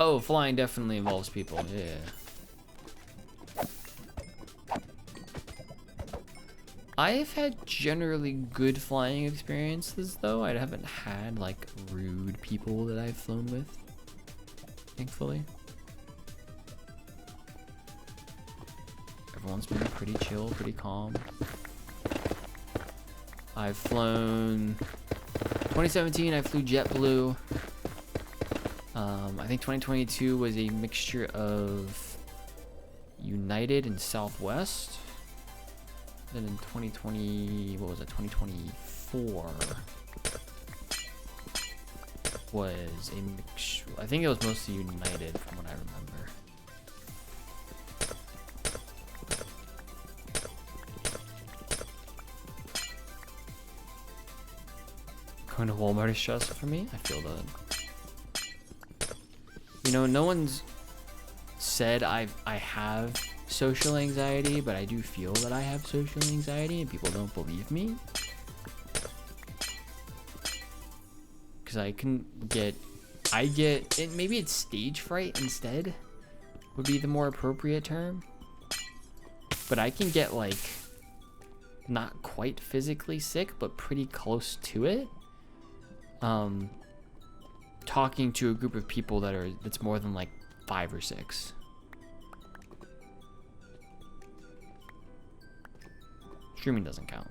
Oh, flying definitely involves people, yeah. I've had generally good flying experiences, though. I haven't had, like, rude people that I've flown with, thankfully. Everyone's been pretty chill, pretty calm. I've flown 2017. I flew JetBlue. I think 2022 was a mixture of United and Southwest. Then in 2020, what was it? 2024 was a mixture. I think it was mostly United, from what I remember. Going to Walmart is stressful for me. I feel that. You know, no one's said I have social anxiety, but I do feel that I have social anxiety, and people don't believe me. Because I get, and maybe it's stage fright instead, would be the more appropriate term. But I can get like, not quite physically sick, but pretty close to it. Talking to a group of people that's more than like 5 or 6. Streaming doesn't count.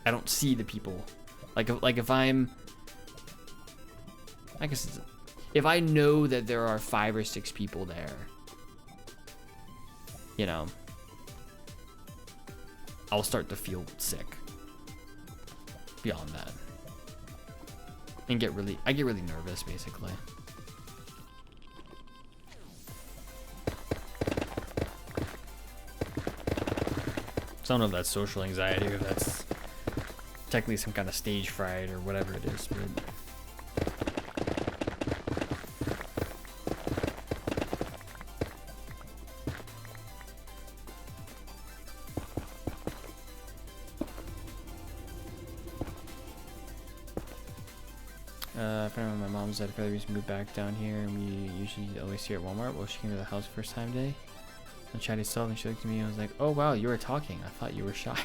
I don't see the people. Like if I'm, I guess if I know that there are 5 or 6 people there, you know, I'll start to feel sick. Beyond that, and I get really nervous basically. So I don't know if that's social anxiety or if that's technically some kind of stage fright or whatever it is, but my mom's at Feather Reason moved back down here, and we usually always see her at Walmart. Well, she came to the house first time today. I chatted stuff, and she looked at me and was like, "Oh wow, you were talking. I thought you were shy."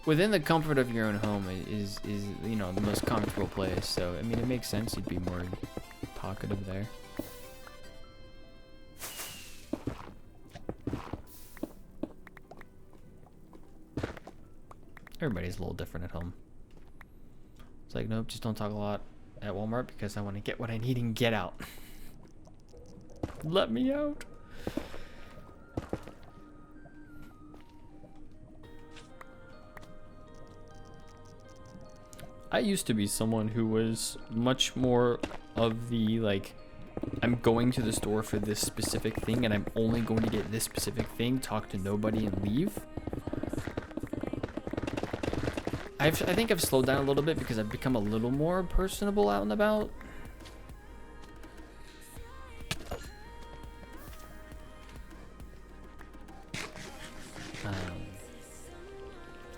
Within the comfort of your own home is you know, the most comfortable place. So I mean, it makes sense you'd be more talkative there. Everybody's a little different at home. It's like, nope, just don't talk a lot at Walmart because I want to get what I need and get out. Let me out. I used to be someone who was much more of the, like, I'm going to the store for this specific thing and I'm only going to get this specific thing, talk to nobody and leave. I think I've slowed down a little bit because I've become a little more personable out and about.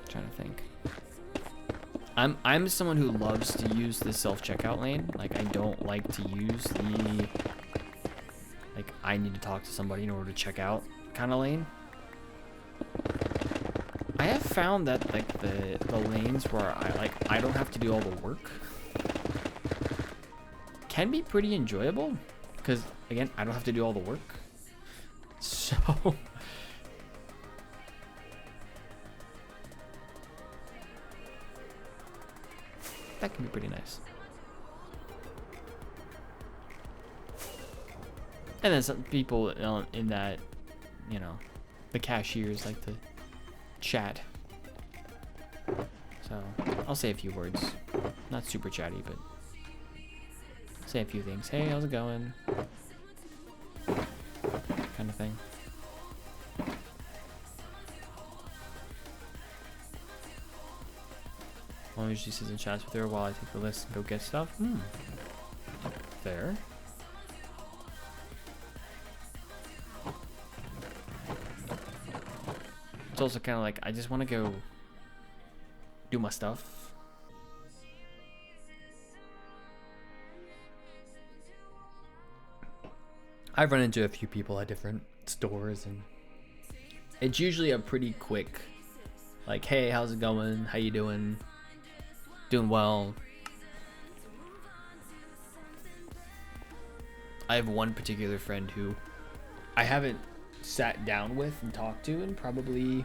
Trying to think. I'm someone who loves to use the self-checkout lane. Like, I don't like to use the, like, I need to talk to somebody in order to check out kind of lane. I have found that, like, the lanes where I don't have to do all the work can be pretty enjoyable because, again, I don't have to do all the work. So that can be pretty nice. And then some people in that, you know, the cashiers like to chat. So I'll say a few words. Not super chatty, but say a few things. Hey, how's it going? Kind of thing. Mom usually sits and chats with her while I take the list and go get stuff. Fair. It's also kind of like, I just want to go do my stuff. I've run into a few people at different stores, and it's usually a pretty quick, like, hey, how's it going? How you doing? Doing well. I have one particular friend who I haven't sat down with and talked to in probably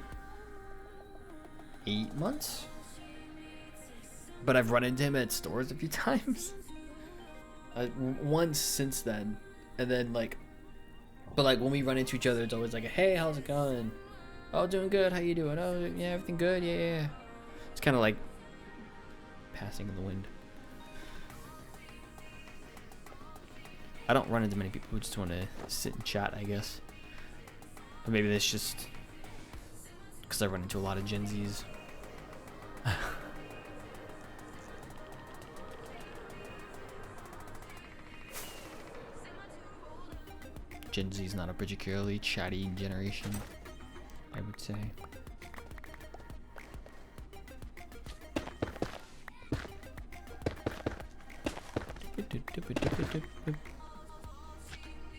8 months. But I've run into him at stores a few times. Once since then. And then but when we run into each other, it's always like, hey, how's it going? Oh, doing good. How you doing? Oh, yeah, everything good? Yeah. It's kind of like passing in the wind. I don't run into many people who just want to sit and chat, I guess. Or maybe that's just because I run into a lot of Gen Zs. Gen Z is not a particularly chatty generation, I would say.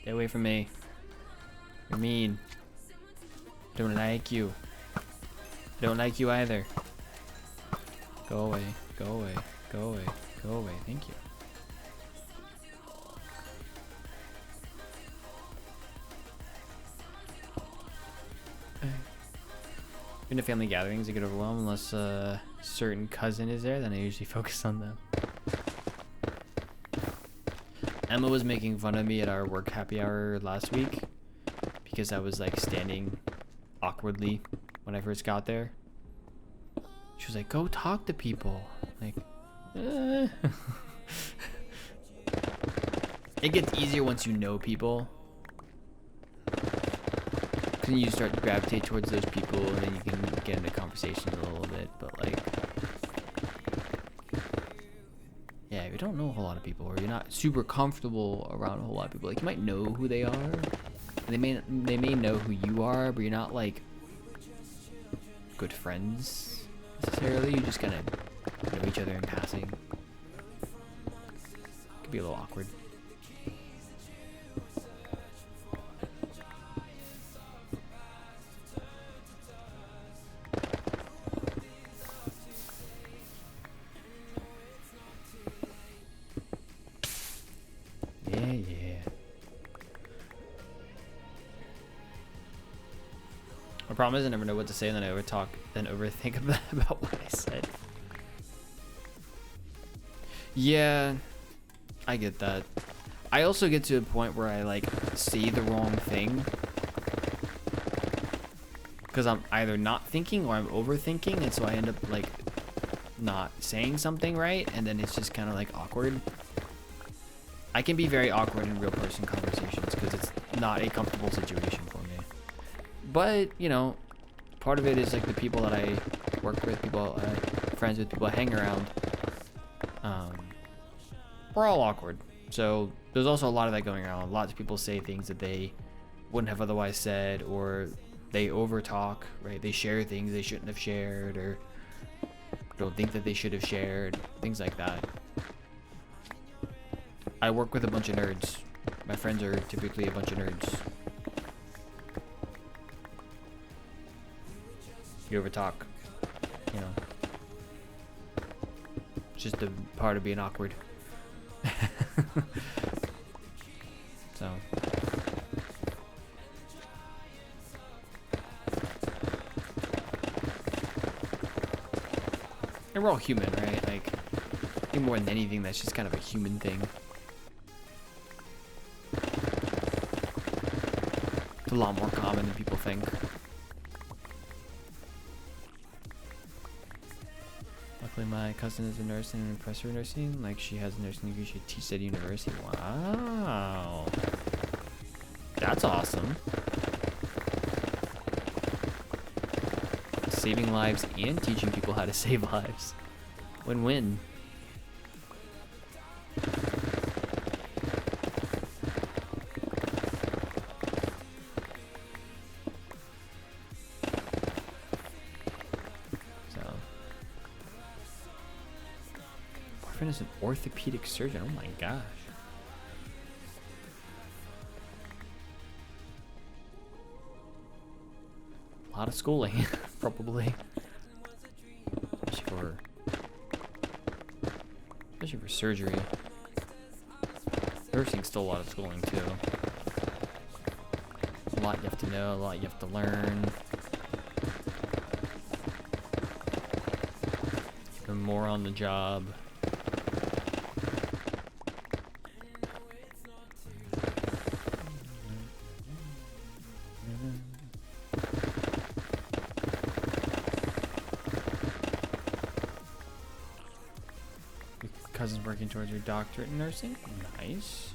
Stay away from me. You're mean. Don't like you. Don't like you either. Go away. Go away. Go away. Go away. Thank you. In the family gatherings, I get overwhelmed unless a certain cousin is there. Then I usually focus on them. Emma was making fun of me at our work happy hour last week because I was standing awkwardly when I first got there. She was like, "Go talk to people." It gets easier once you know people. Then you start to gravitate towards those people, and then you can get into conversations a little bit. But yeah, if you don't know a whole lot of people, or you're not super comfortable around a whole lot of people, you might know who they are, and they may know who you are, but you're not good friends necessarily. You just kind of know each other in passing. Could be a little awkward. My problem is I never know what to say, and then I overthink about what I said. Yeah, I get that. I also get to a point where I say the wrong thing because I'm either not thinking or I'm overthinking, and so I end up not saying something right, and then it's just kind of awkward. I can be very awkward in real person conversations because it's not a comfortable situation for me. But, part of it is the people that I work with, people I friends with, people I hang around. We're all awkward. So there's also a lot of that going around. Lots of people say things that they wouldn't have otherwise said, or they overtalk, right? They share things they shouldn't have shared, or don't think that they should have shared, things like that. I work with a bunch of nerds. My friends are typically a bunch of nerds. You ever talk, it's just a part of being awkward. So and we're all human, right? I think more than anything, that's just kind of a human thing. It's a lot more common than people think. Luckily, my cousin is a nurse and an professor of nursing. She has a nursing degree. She teaches at university. Wow. That's awesome. Saving lives and teaching people how to save lives. Win-win. Is an orthopedic surgeon. Oh my gosh. A lot of schooling, probably. For especially for surgery. Nursing's still a lot of schooling too. A lot you have to know, a lot you have to learn. Even more on the job. Your cousin's working towards your doctorate in nursing? Nice.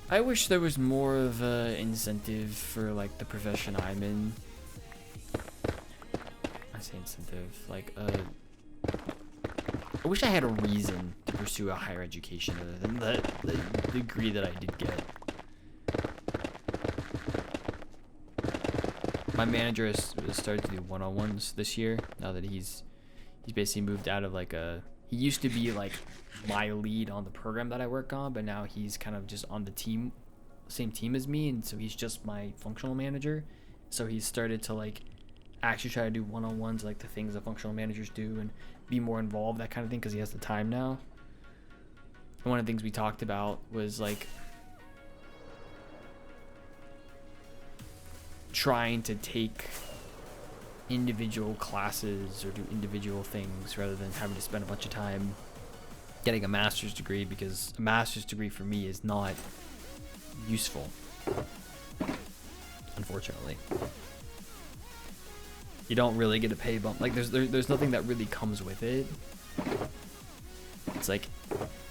I wish there was more of a incentive for like the profession I'm in. I say incentive, like I wish I had a reason to pursue a higher education other than the degree that I did get. My manager has started to do one-on-ones this year. Now that he's basically moved out of like he used to be like my lead on the program that I work on, but now he's kind of just on the same team as me, and so he's just my functional manager. So he's started to like actually try to do one-on-ones, like the things that functional managers do, and be more involved, that kind of thing, because he has the time now. And one of the things we talked about was like trying to take individual classes or do individual things rather than having to spend a bunch of time getting a master's degree, because a master's degree for me is not useful, unfortunately. You don't really get a pay bump. Like there's nothing that really comes with it. It's like,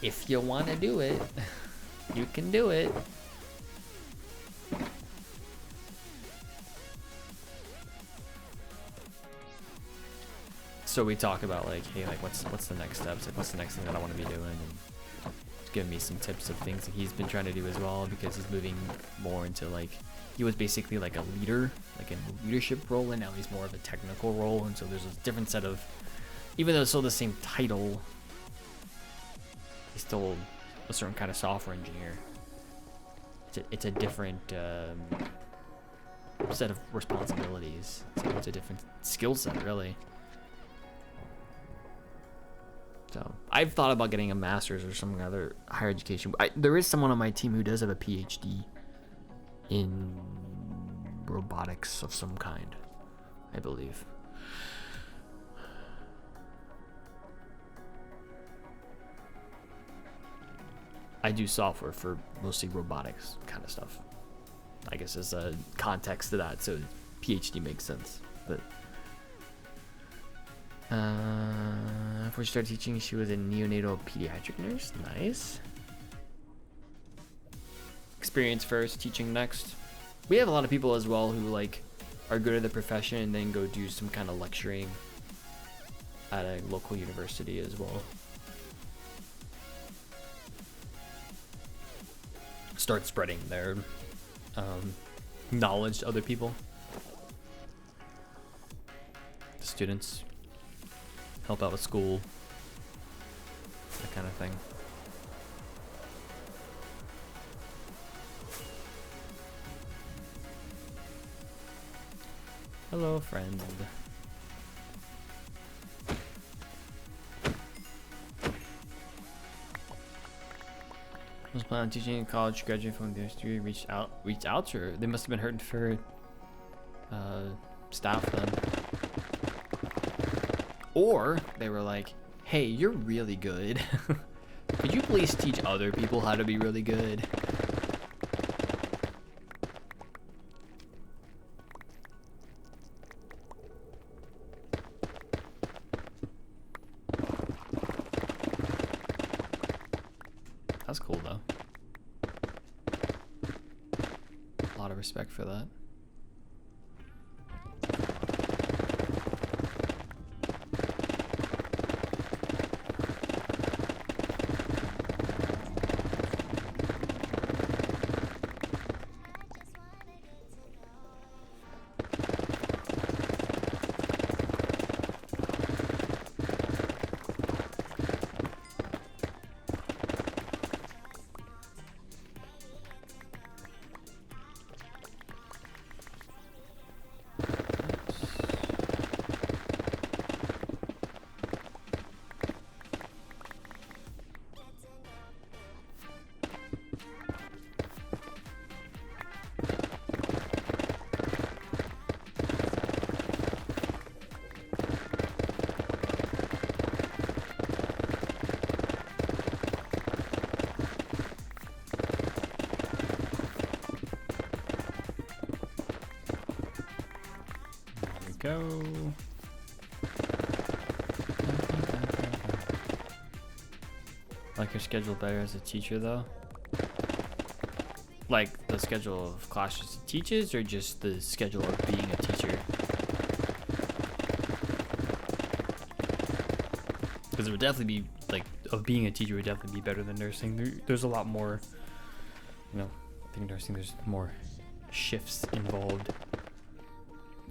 if you want to do it, you can do it. So we talk about like, hey, like what's the next steps? Like what's the next thing that I want to be doing? And he's giving me some tips of things that he's been trying to do as well, because he's moving more into like, he was basically like a leader, like in a leadership role, and now he's more of a technical role. And so there's a different set of, even though it's still the same title, he's still a certain kind of software engineer. It's a different set of responsibilities. It's a different skill set, really. So I've thought about getting a master's or some other higher education. There is someone on my team who does have a PhD in robotics of some kind, I believe. I do software for mostly robotics kind of stuff. I guess there's a context to that, so PhD makes sense. But before she started teaching, she was a neonatal pediatric nurse. Nice. Experience first, teaching next. We have a lot of people as well who like are good at the profession and then go do some kind of lecturing at a local university as well. Start spreading their knowledge to other people. The students. Help out with school. That kind of thing. Hello, friend. I was planning on teaching in college, graduating from the degree, reached out to her. They must have been hurting for staff then. Or they were like, hey, you're really good. Could you please teach other people how to be really good? That's cool though. A lot of respect for that. go. Like your schedule better as a teacher though? Like the schedule of classes he teaches, or just the schedule of being a teacher? Because it would definitely be, like, of being a teacher would definitely be better than nursing. There's a lot more, you know, I think nursing there's more shifts involved.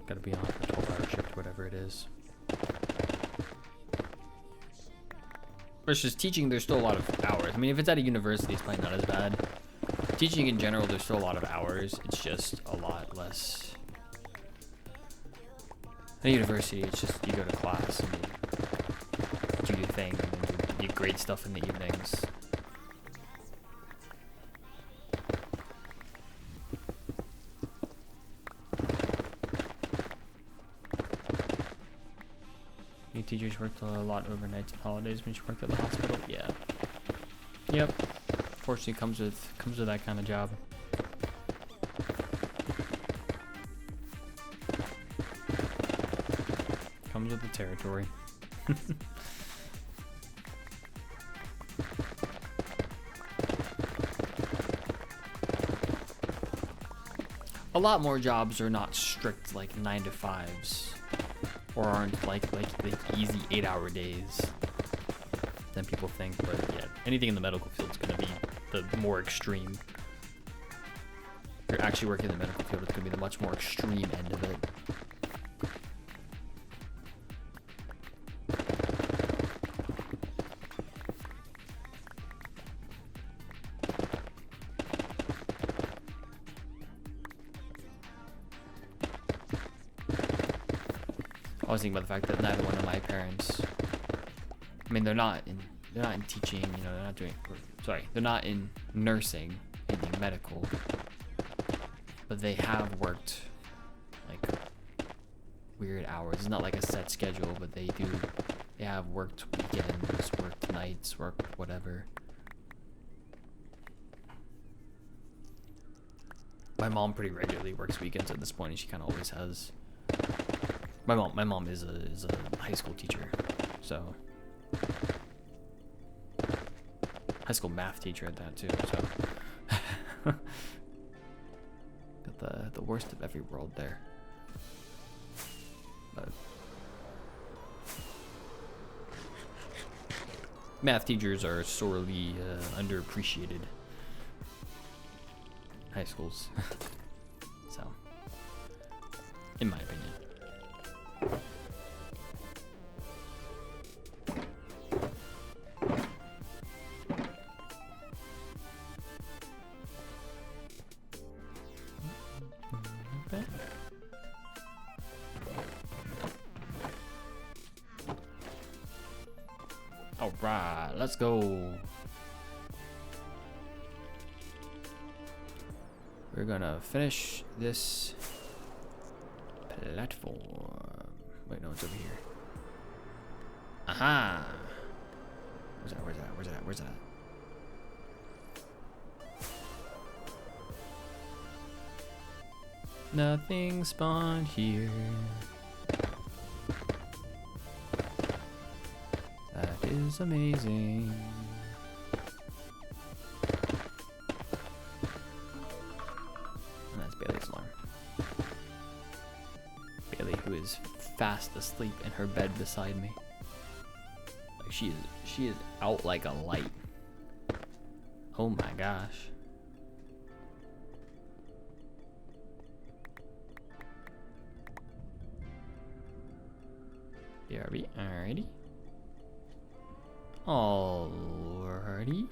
Gotta be on a 12-hour shift, whatever it is. Versus teaching, there's still a lot of hours. I mean, if it's at a university, it's probably not as bad. Teaching in general, there's still a lot of hours. It's just a lot less. At a university, it's just you go to class and you do your thing, and then you grade stuff in the evenings. You teachers worked a lot overnights and holidays when you worked at the hospital. Yeah. Yep. Fortunately, comes with that kind of job. Comes with the territory. A lot more jobs are not strict like 9 to 5s, or aren't like easy 8-hour days than people think. But yeah, anything in the medical field is going to be the more extreme. If you're actually working in the medical field, it's going to be the much more extreme end of it. I was thinking about the fact that neither one of my parents, I mean, they're not in teaching, you know, they're not doing, sorry, they're not in nursing, in medical, but they have worked like weird hours. It's not like a set schedule, but they have worked weekends, worked nights, worked whatever. My mom pretty regularly works weekends at this point, and she kind of always has. My mom is a high school teacher, so high school math teacher at that too. So got the worst of every world there. But math teachers are sorely underappreciated. High schools, so in my opinion. All right, let's go. We're gonna finish this platform. Wait, no, it's over here. Aha! Where's that? Nothing spawned here. That is amazing. And that's Bailey's alarm. Bailey, who is fast asleep in her bed beside me. Like she is out like a light. Oh my gosh. BRB, alrighty. Alrighty.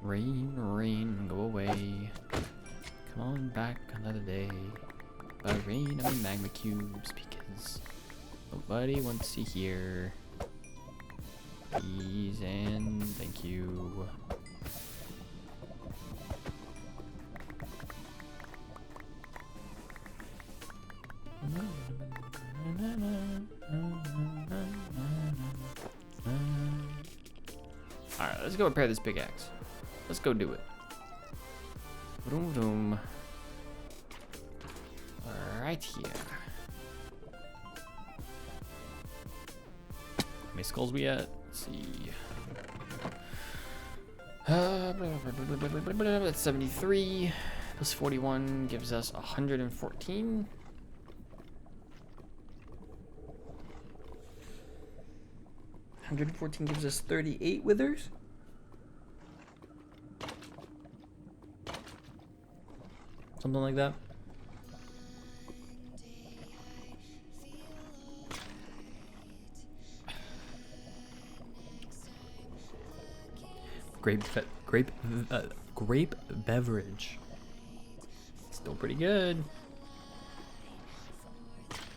Rain, go away. Come on back another day. By rain, I mean magma cubes, because nobody wants to hear. Please and thank you. Alright, let's go repair this pickaxe. Let's go do it. Vroom vroom. right here. How many skulls we at? Let's see. That's 73 plus 41 gives us 114. 114 gives us 38 withers. Something like that. Grape beverage. Still pretty good.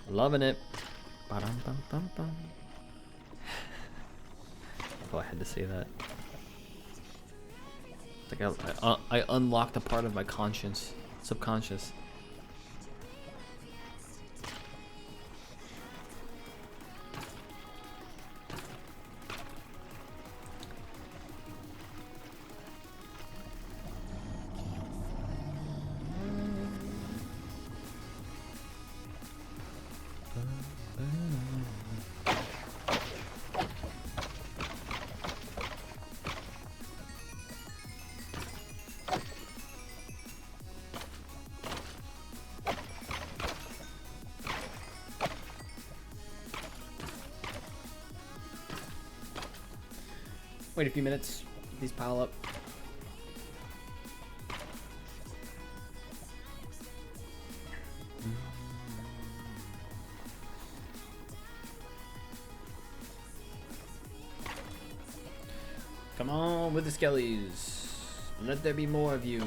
Loving it. Ba-dum-bum-bum-bum. Oh, I had to say that. It's like I unlocked a part of my conscience, subconscious. Wait a few minutes. These pile up. Come on with the skellies. Let there be more of you.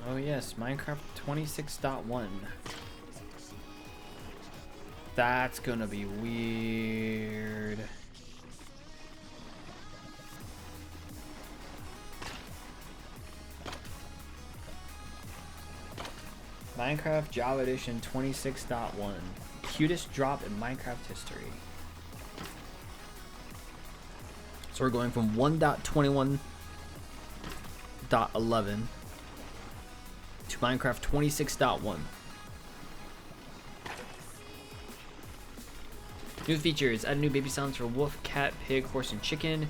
Oh yes, Minecraft 26.1. That's gonna be weird. Minecraft Java Edition 26.1. Cutest drop in Minecraft history. So we're going from 1.21.11 to Minecraft 26.1. New features. Added new baby sounds for wolf, cat, pig, horse, and chicken.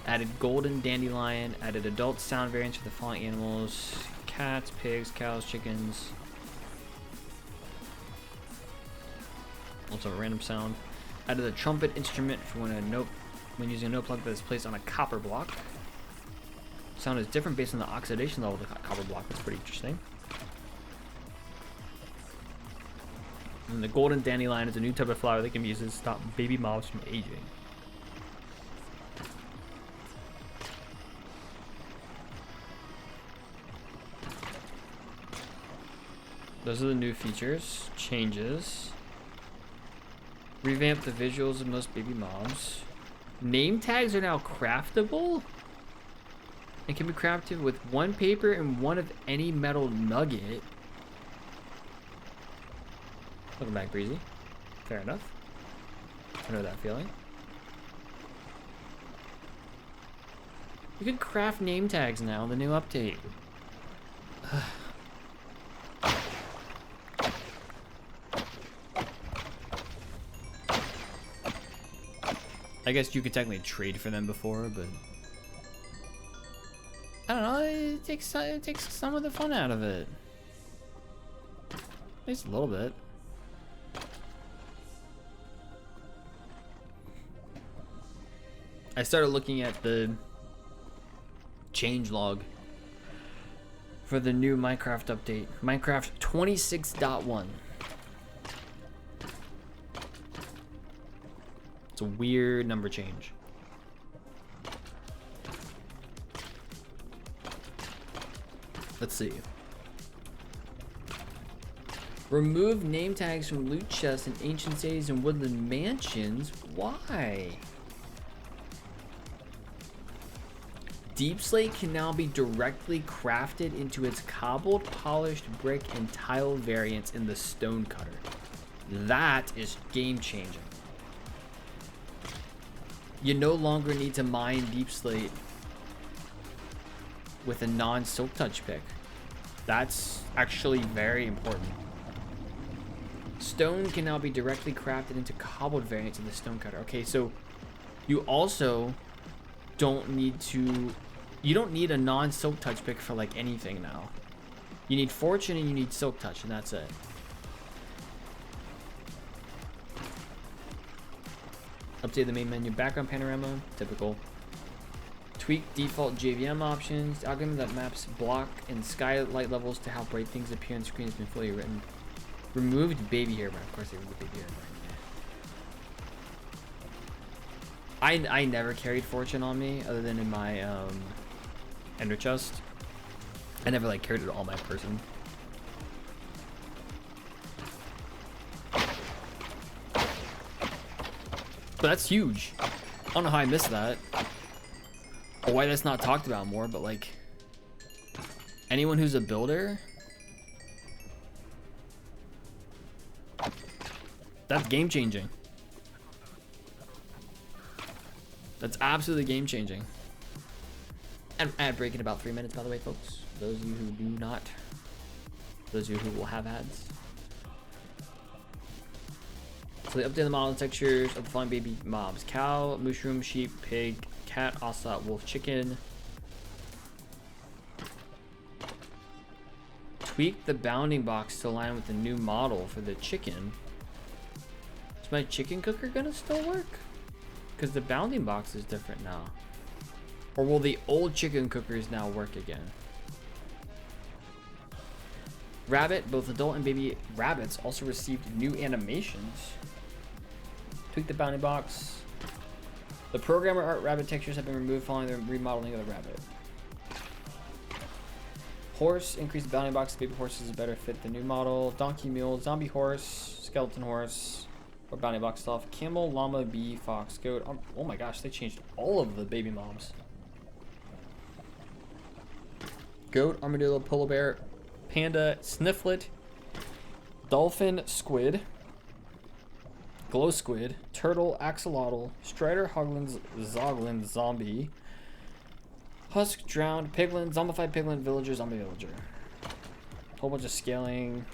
Added golden dandelion. Added adult sound variants for the following animals. Cats, pigs, cows, chickens. Also a random sound. Added a trumpet instrument for when using a note plug that is placed on a copper block. Sound is different based on the oxidation level of the copper block. That's pretty interesting. And the golden dandelion is a new type of flower that can be used to stop baby mobs from aging. Those are the new features, changes. Revamp the visuals of most baby mobs. Name tags are now craftable and can be crafted with one paper and one of any metal nugget. Welcome back, Breezy. Fair enough. I know that feeling. You can craft name tags now in the new update. I guess you could technically trade for them before, but I don't know. It takes some of the fun out of it. At least a little bit. I started looking at the changelog for the new Minecraft update, Minecraft 26.1. It's a weird number change. Let's see. Remove name tags from loot chests in ancient cities and woodland mansions. Why? Deep Slate can now be directly crafted into its cobbled, polished brick and tile variants in the Stone Cutter. That is game changing. You no longer need to mine Deep Slate with a non-Silk Touch pick. That's actually very important. Stone can now be directly crafted into cobbled variants of the Stone Cutter. Okay, so you also don't need to... You don't need a non-Silk Touch pick for like anything now. You need Fortune and you need Silk Touch, and that's it. Update the main menu, background panorama, typical. Tweak default JVM options. Algorithm that maps block and skylight levels to how bright things appear on screen has been fully written. Removed baby hair, but of course they removed baby hair. I never carried Fortune on me other than in my ender chest. I never like carried it on my person. But that's huge. I don't know how I missed that. Or why that's not talked about more, but like anyone who's a builder, that's game changing. That's absolutely game changing. And ad break in about 3 minutes, by the way, folks. Those of you who do not, those of you who will have ads. So they update the model and textures of the following baby mobs: cow, mushroom, sheep, pig, cat, ocelot, wolf, chicken. Tweak the bounding box to align with the new model for the chicken. Is my chicken cooker gonna still work? Because the bounding box is different now. Or will the old chicken cookers now work again? Rabbit, both adult and baby rabbits also received new animations. Tweak the bounding box. The programmer art rabbit textures have been removed following the remodeling of the rabbit. Horse, increase the bounding box. Baby horses better fit the new model. Donkey, mule, zombie horse, skeleton horse, or bounding box stuff. Camel, llama, bee, fox, goat. Oh my gosh, they changed all of the baby mobs. Goat, armadillo, polar bear, panda, snifflet, dolphin, squid, glow squid, turtle, axolotl, strider, hoglin, zoglin, zombie, husk, drowned, piglin, zombified piglin, villager, zombie villager. Whole bunch of scaling.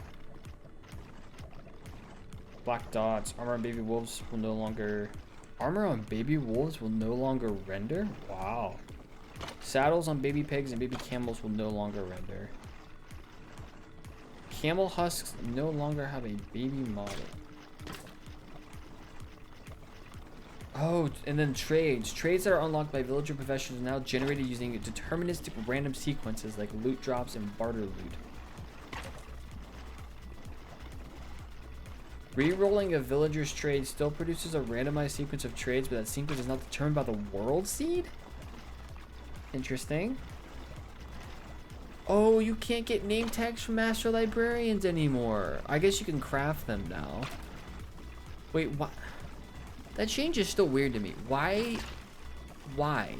Black dots. Armor on baby wolves will no longer... Armor on baby wolves will no longer render? Wow. Saddles on baby pigs and baby camels will no longer render. Camel husks no longer have a baby model. Oh, and then trades. Trades that are unlocked by villager professionals are now generated using deterministic random sequences like loot drops and barter loot. Rerolling a villager's trade still produces a randomized sequence of trades, but that sequence is not determined by the world seed? Interesting. Oh, you can't get name tags from master librarians anymore. I guess you can craft them now. Wait, what? That change is still weird to me. Why? Why?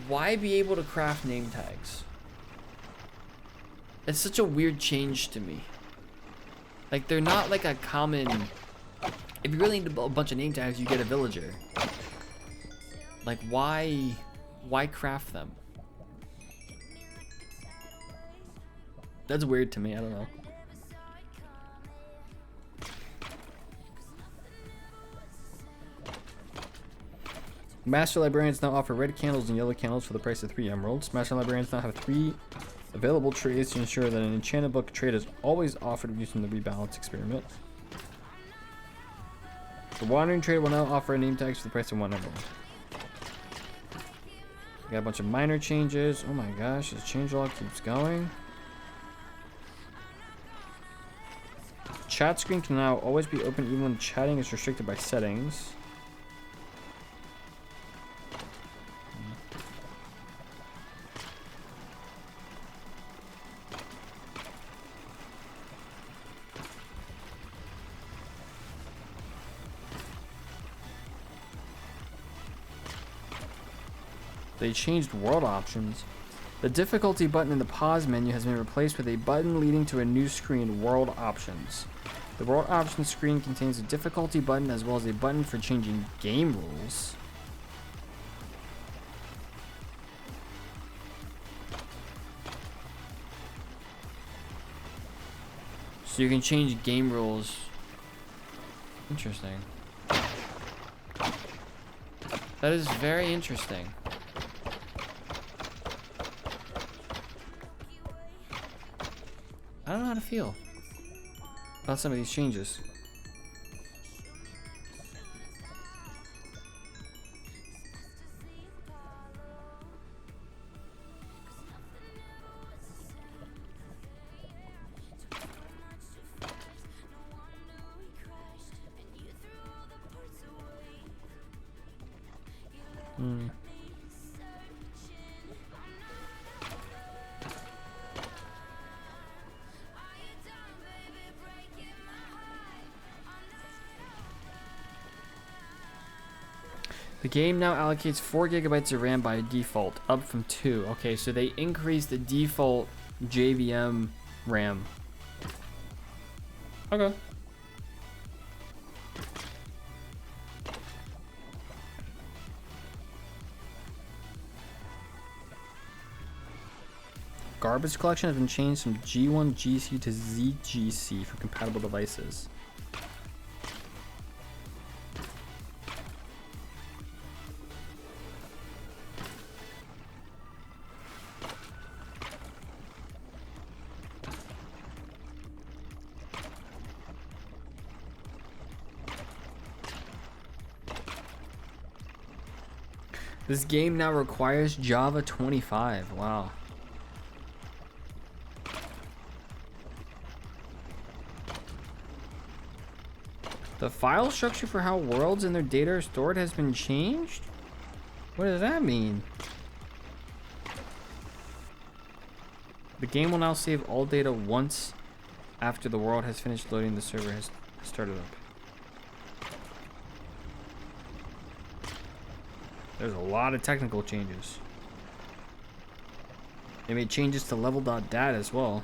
Why be able to craft name tags? It's such a weird change to me. Like, they're not like a common... If you really need a bunch of name tags, you get a villager. Like, why craft them? That's weird to me, I don't know. Master Librarians now offer red candles and yellow candles for the price of 3 emeralds. Master Librarians now have 3 available trades to ensure that an enchanted book trade is always offered using the rebalance experiment. The wandering trade will now offer name tags for the price of 1 emerald. We got a bunch of minor changes. Oh my gosh, this changelog keeps going. Chat screen can now always be open even when chatting is restricted by settings. They changed world options. The difficulty button in the pause menu has been replaced with a button leading to a new screen, World Options. The World Options screen contains a difficulty button as well as a button for changing game rules. So you can change game rules. Interesting. That is very interesting. I don't know how to feel about some of these changes. The game now allocates 4 gigabytes of RAM by default, up from 2. Okay, so they increased the default JVM RAM. Okay. Garbage collection has been changed from G1 GC to ZGC for compatible devices. This game now requires Java 25. Wow. The file structure for how worlds and their data are stored has been changed? What does that mean? The game will now save all data once after the world has finished loading, the server has started up. There's a lot of technical changes. They made changes to level.dat as well.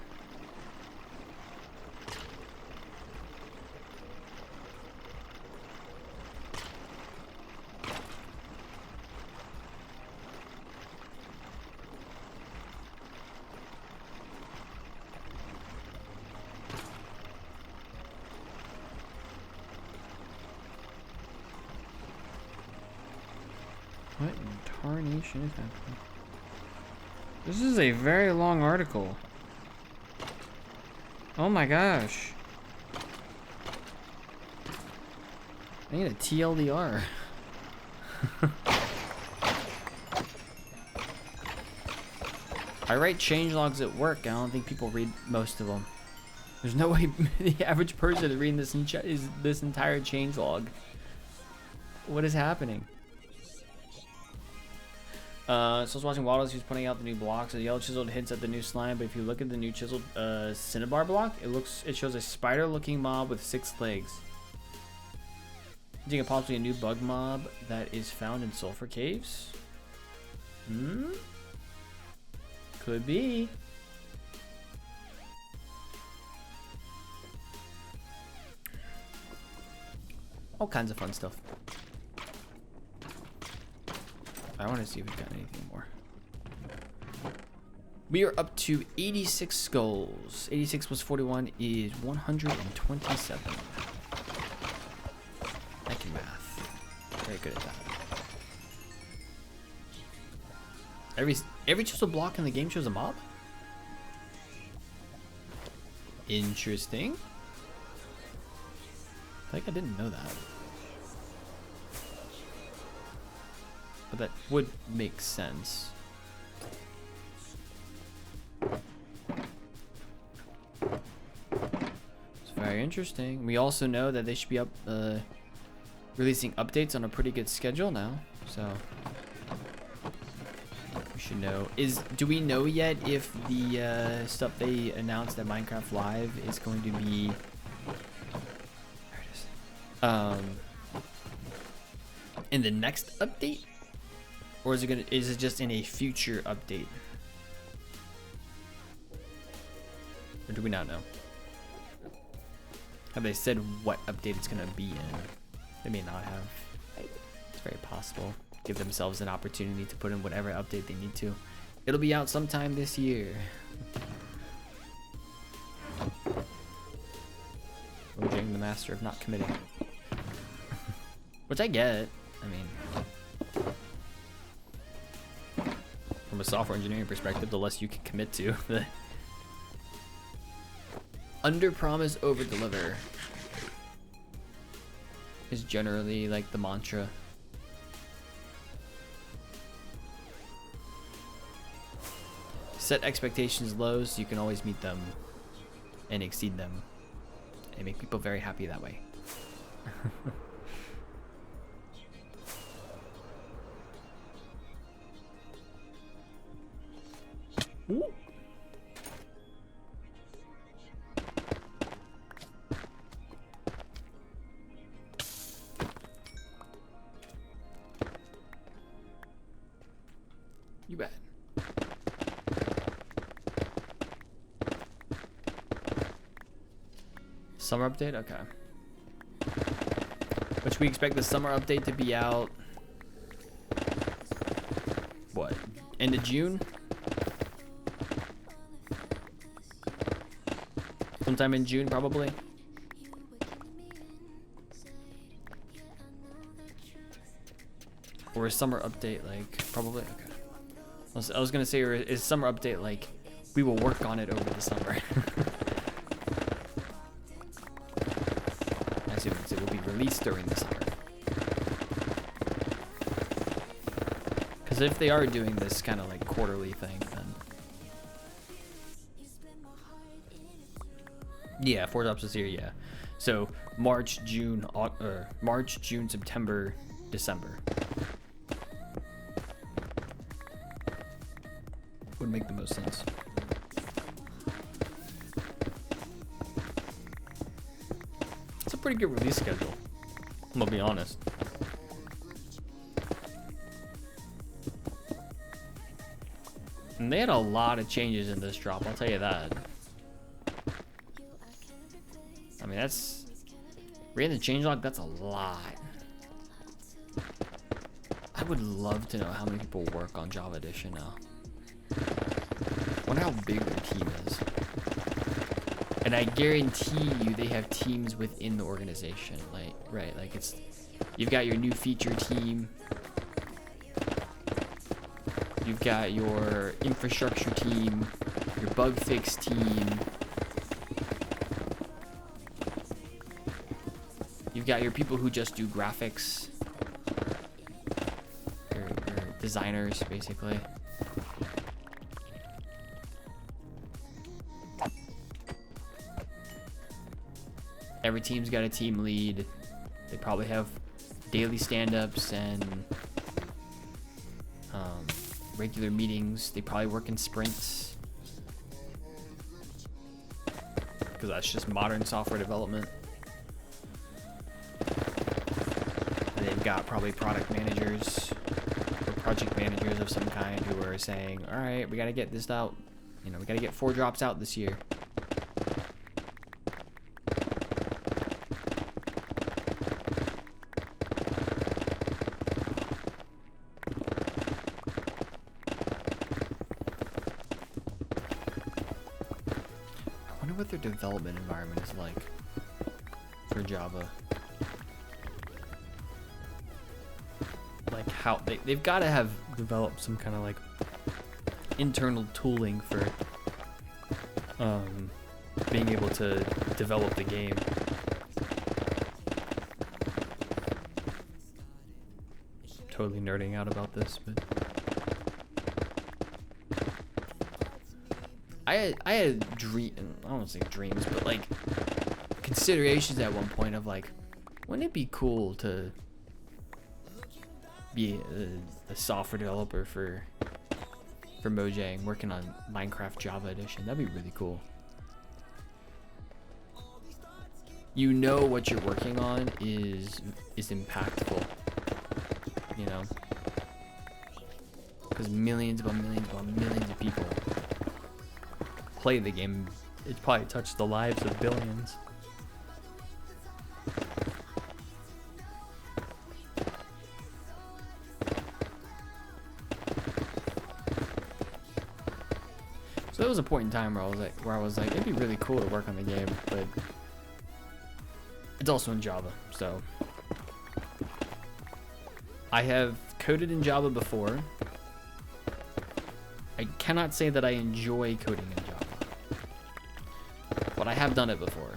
What in tarnation is happening? This is a very long article. Oh my gosh. I need a TLDR. I write changelogs at work. I don't think people read most of them. There's no way the average person is reading this entire changelog. What is happening? So I was watching Waddles. He was putting out the new blocks. The yellow chiseled hints at the new slime, but if you look at the new chiseled Cinnabar block, it shows a spider-looking mob with 6 legs. Hinting at possibly a new bug mob that is found in sulfur caves. Could be. All kinds of fun stuff. I want to see if we've got anything more. We are up to 86 skulls. 86 plus 41 is 127. I can math. Very good at that. Every chisel block in the game shows a mob? Interesting. I think I didn't know that. But that would make sense. It's very interesting. We also know that they should be releasing updates on a pretty good schedule now, so we should know. Do we know yet if the stuff they announced at Minecraft Live is going to be? There it is. In the next update? Or is it just in a future update? Or do we not know? Have they said what update it's gonna be in? They may not have. It's very possible. Give themselves an opportunity to put in whatever update they need to. It'll be out sometime this year. Mojang, the master of not committing. Which I get. I mean, from a software engineering perspective, the less you can commit to, the under promise, over deliver is generally like the mantra. Set expectations low so you can always meet them and exceed them and make people very happy that way. Ooh. You bet. Summer update? Okay. Which we expect the summer update to be out, what, end of June? Sometime in June, probably. Or a summer update, like, probably, okay. I was gonna say, or is summer update like, we will work on it over the summer. As it will be released during the summer. Because if they are doing this kind of like quarterly thing, then yeah, 4 drops this year, yeah. So March, June, September, December would make the most sense. It's a pretty good release schedule, I'm gonna be honest. And they had a lot of changes in this drop, I'll tell you that. I mean, that's reading the changelog, that's a lot. I would love to know how many people work on Java Edition now. Wonder how big their team is. And I guarantee you they have teams within the organization. Like, right, like it's, you've got your new feature team. You've got your infrastructure team, your bug fix team. You've got your people who just do graphics. Your designers, basically. Every team's got a team lead. They probably have daily stand-ups and regular meetings. They probably work in sprints. Because that's just modern software development. And they've got probably product managers or project managers of some kind who are saying, all right, we got to get this out. You know, we got to get 4 drops out this year. What their development environment is like for Java. Like how they've got to have developed some kind of like internal tooling for being able to develop the game. Totally nerding out about this, but I had I don't want to say dreams, but like considerations at one point of like, wouldn't it be cool to be a software developer for Mojang working on Minecraft Java Edition? That'd be really cool. You know what you're working on is impactful, you know? because millions upon millions upon millions of people play the game. It's probably touched the lives of billions. So there was a point in time where I was like, it'd be really cool to work on the game, but it's also in Java, so I have coded in Java before. I cannot say that I enjoy coding in Java, but I have done it before.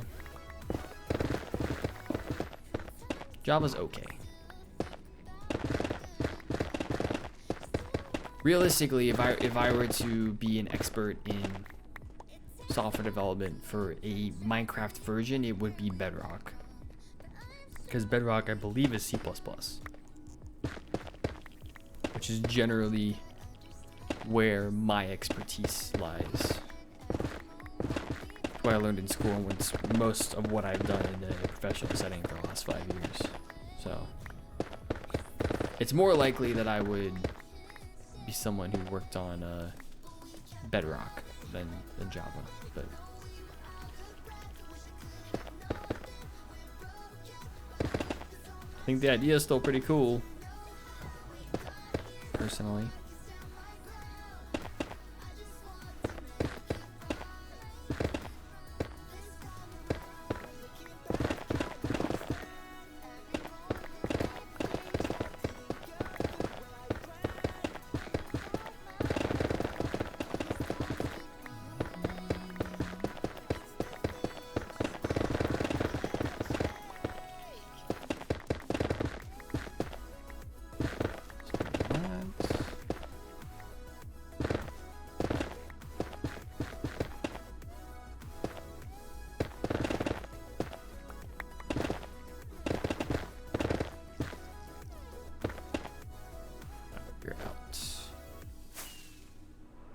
Java's okay. Realistically, if I were to be an expert in software development for a Minecraft version, it would be Bedrock. Because Bedrock, I believe, is C++, which is generally where my expertise lies. What I learned in school and what's most of what I've done in a professional setting for the last 5 years. So it's more likely that I would be someone who worked on Bedrock than Java, but I think the idea is still pretty cool, personally.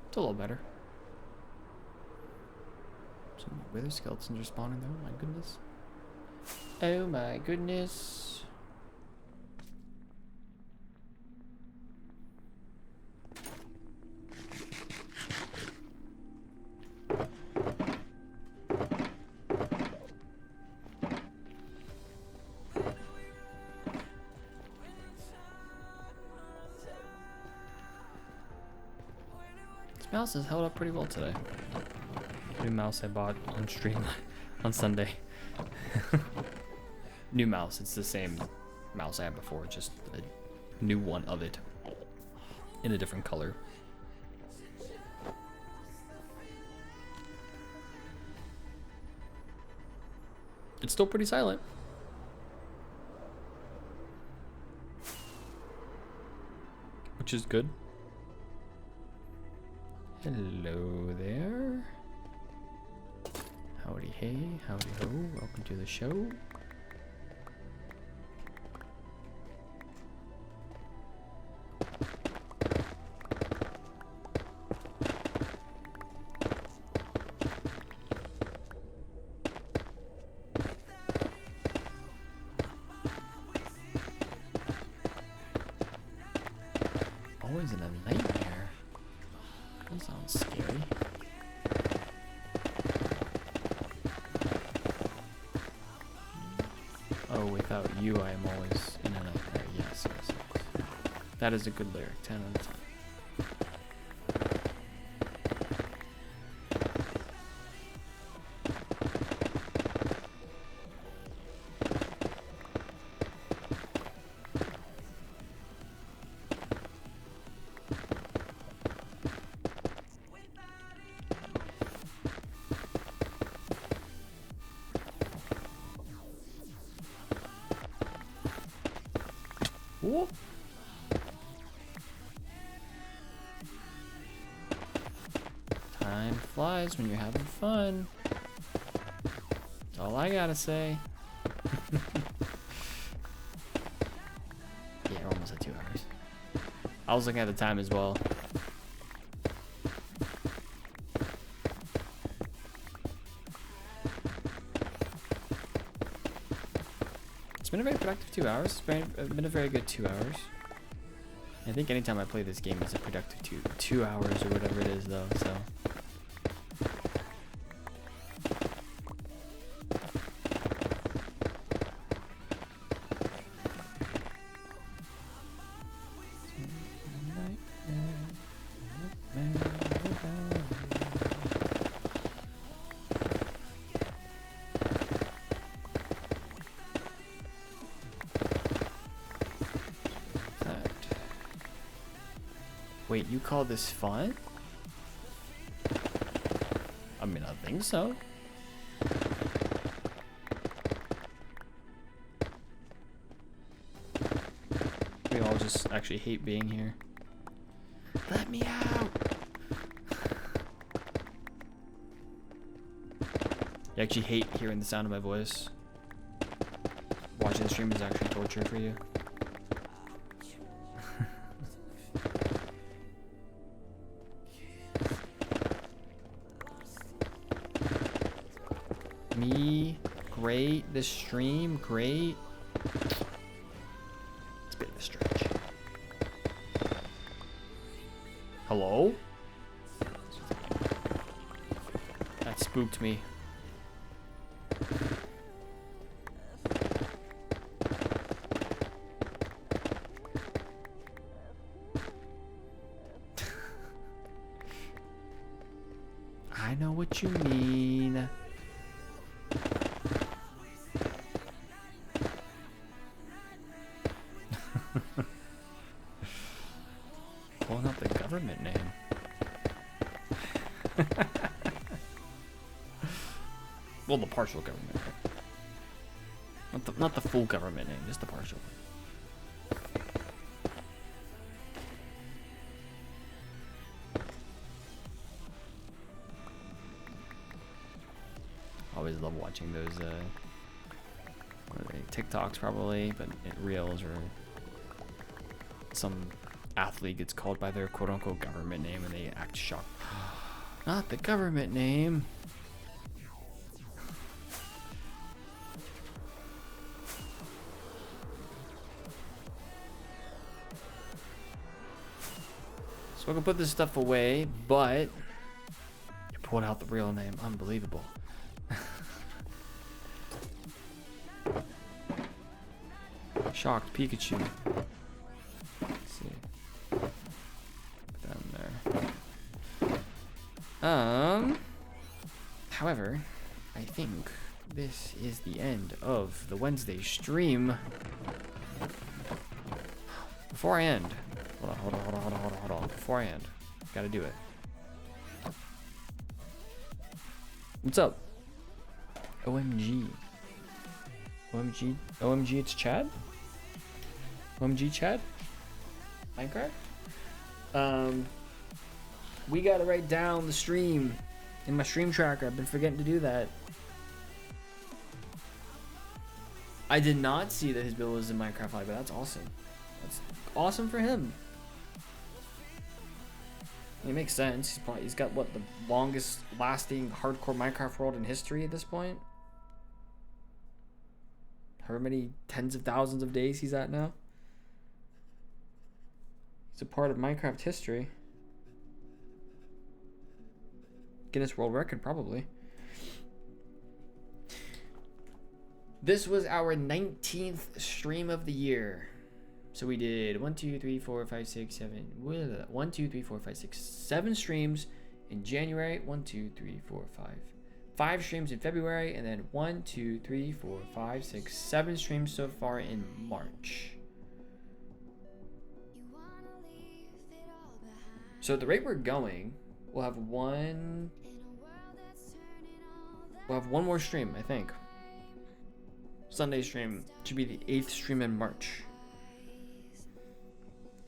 It's a little better. So many wither skeletons are spawning though, my goodness. Oh my goodness. Mouse has held up pretty well today. New mouse I bought on stream on Sunday. New mouse, it's the same mouse I had before, just a new one of it in a different color. It's still pretty silent. Which is good. Hello there. Howdy hey, howdy ho, welcome to the show. Always in a nightmare. That sounds scary. Oh, without you, I am always in a nightmare. Yes, yes, yes. That is a good lyric. 10 out of 10. Whoop. Time flies when you're having fun. That's all I gotta say. Yeah, we're almost at 2 hours. I was looking at the time as well. It's been a very productive 2 hours. It's been a very good 2 hours. I think anytime I play this game is a productive 2 hours or whatever it is though, so. Wait, you call this fun? I mean, I think so. We all just actually hate being here. Let me out! You actually hate hearing the sound of my voice. Watching the stream is actually torture for you. Me, great. This stream, great. It's a bit of a stretch. Hello? That spooked me. I know what you mean. Pulling out the government name. Well, the partial government name. Not the full government name, just the partial. Always love watching those what are they, TikToks probably, but reels or some athlete gets called by their quote-unquote government name and they act shocked. Not the government name. So I can put this stuff away, but you pulled out the real name. Unbelievable. Shocked Pikachu. Let's see. Put that in there. However, I think this is the end of the Wednesday stream. Before I end, hold on. Before I end, gotta do it. What's up? OMG, it's Chad? OMG Chad? Minecraft? We gotta write down the stream in my stream tracker. I've been forgetting to do that. I did not see that his build was in Minecraft Live, but that's awesome. That's awesome for him. It makes sense. He's got what, the longest lasting hardcore Minecraft world in history at this point. However many tens of thousands of days he's at now. He's a part of Minecraft history. Guinness World Record, probably. This was our 19th stream of the year. So we did 1, 2, 3, 4, 5, 6, 7. 1, 2, 3, 4, 5, 6, 7 streams in January. 1, 2, 3, 4, 5. 5 streams in February, and then 1, 2, 3, 4, 5, 6, 7 streams so far in March. So at the rate we're going, we'll have one more stream, I think. Sunday stream should be the 8th stream in March,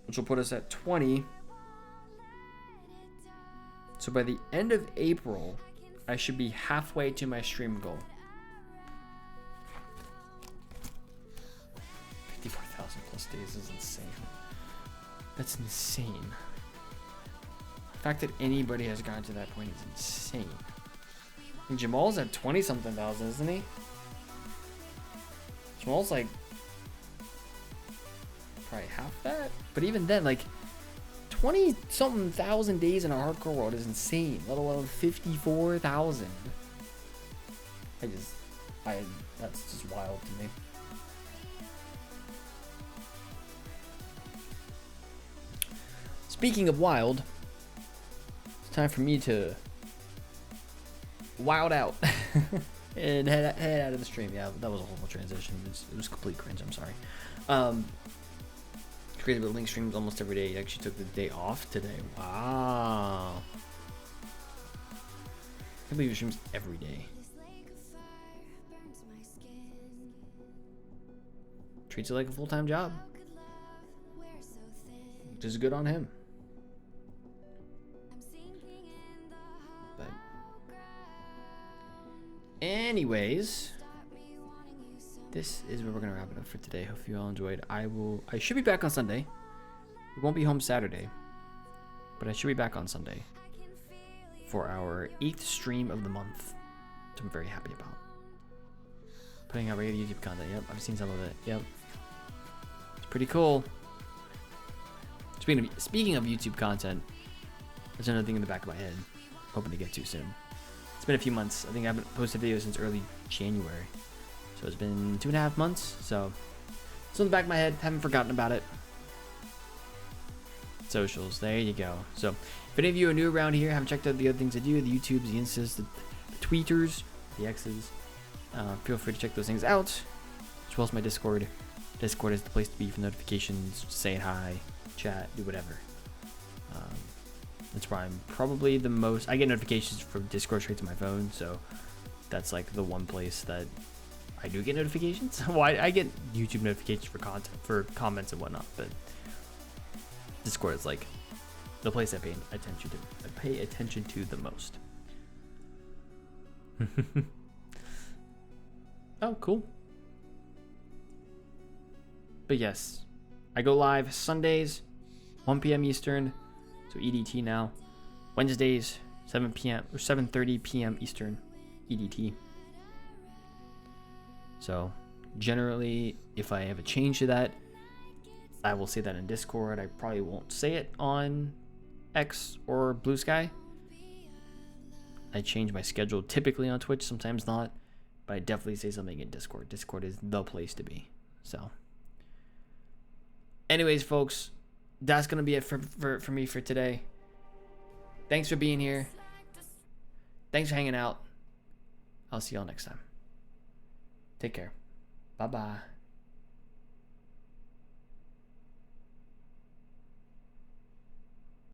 which will put us at 20. So by the end of April, I should be halfway to my stream goal. 54,000 plus days is insane. That's insane. The fact that anybody has gotten to that point is insane. And Jamal's at 20 something thousand, isn't he? Jamal's like probably half that. But even then, like 20 something thousand days in a hardcore world is insane, let alone 54,000. That's just wild to me. Speaking of wild, it's time for me to wild out and head out of the stream. Yeah, that was a horrible transition. It was complete cringe. I'm sorry. Crazy, but Link streams almost every day. He actually took the day off today. Wow. I can't believe he streams every day. Treats it like a full-time job, which is good on him. But anyways, this is where we're gonna wrap it up for today. Hope you all enjoyed. I should be back on Sunday. We won't be home Saturday, but I should be back on Sunday for our 8th stream of the month, which I'm very happy about. Putting out regular YouTube content. Yep, I've seen some of it. Yep, it's pretty cool. Speaking of YouTube content, there's another thing in the back of my head I'm hoping to get to soon. It's been a few months. I think I haven't posted videos since early January. So it's been 2.5 months. So it's in the back of my head. Haven't forgotten about it. Socials. There you go. So if any of you are new around here, haven't checked out the other things I do, the YouTubes, the Instas, the Tweeters, the X's, feel free to check those things out. As well as my Discord. Discord is the place to be for notifications, saying hi, chat, do whatever. That's where I'm probably the most. I get notifications from Discord straight to my phone, so that's like the one place that I do get notifications. Well, I get YouTube notifications for content, for comments and whatnot, but Discord is like the place I pay attention to. I pay attention to the most. Oh, cool. But yes, I go live Sundays, 1 p.m. Eastern, so EDT now. Wednesdays, 7 p.m. or 7:30 p.m. Eastern, EDT. So generally, if I have a change to that, I will say that in Discord. I probably won't say it on X or Blue Sky. I change my schedule typically on Twitch, sometimes not, but I definitely say something in Discord. Discord is the place to be. So anyways, folks, that's going to be it for me for today. Thanks for being here. Thanks for hanging out. I'll see y'all next time. Take care. Bye-bye.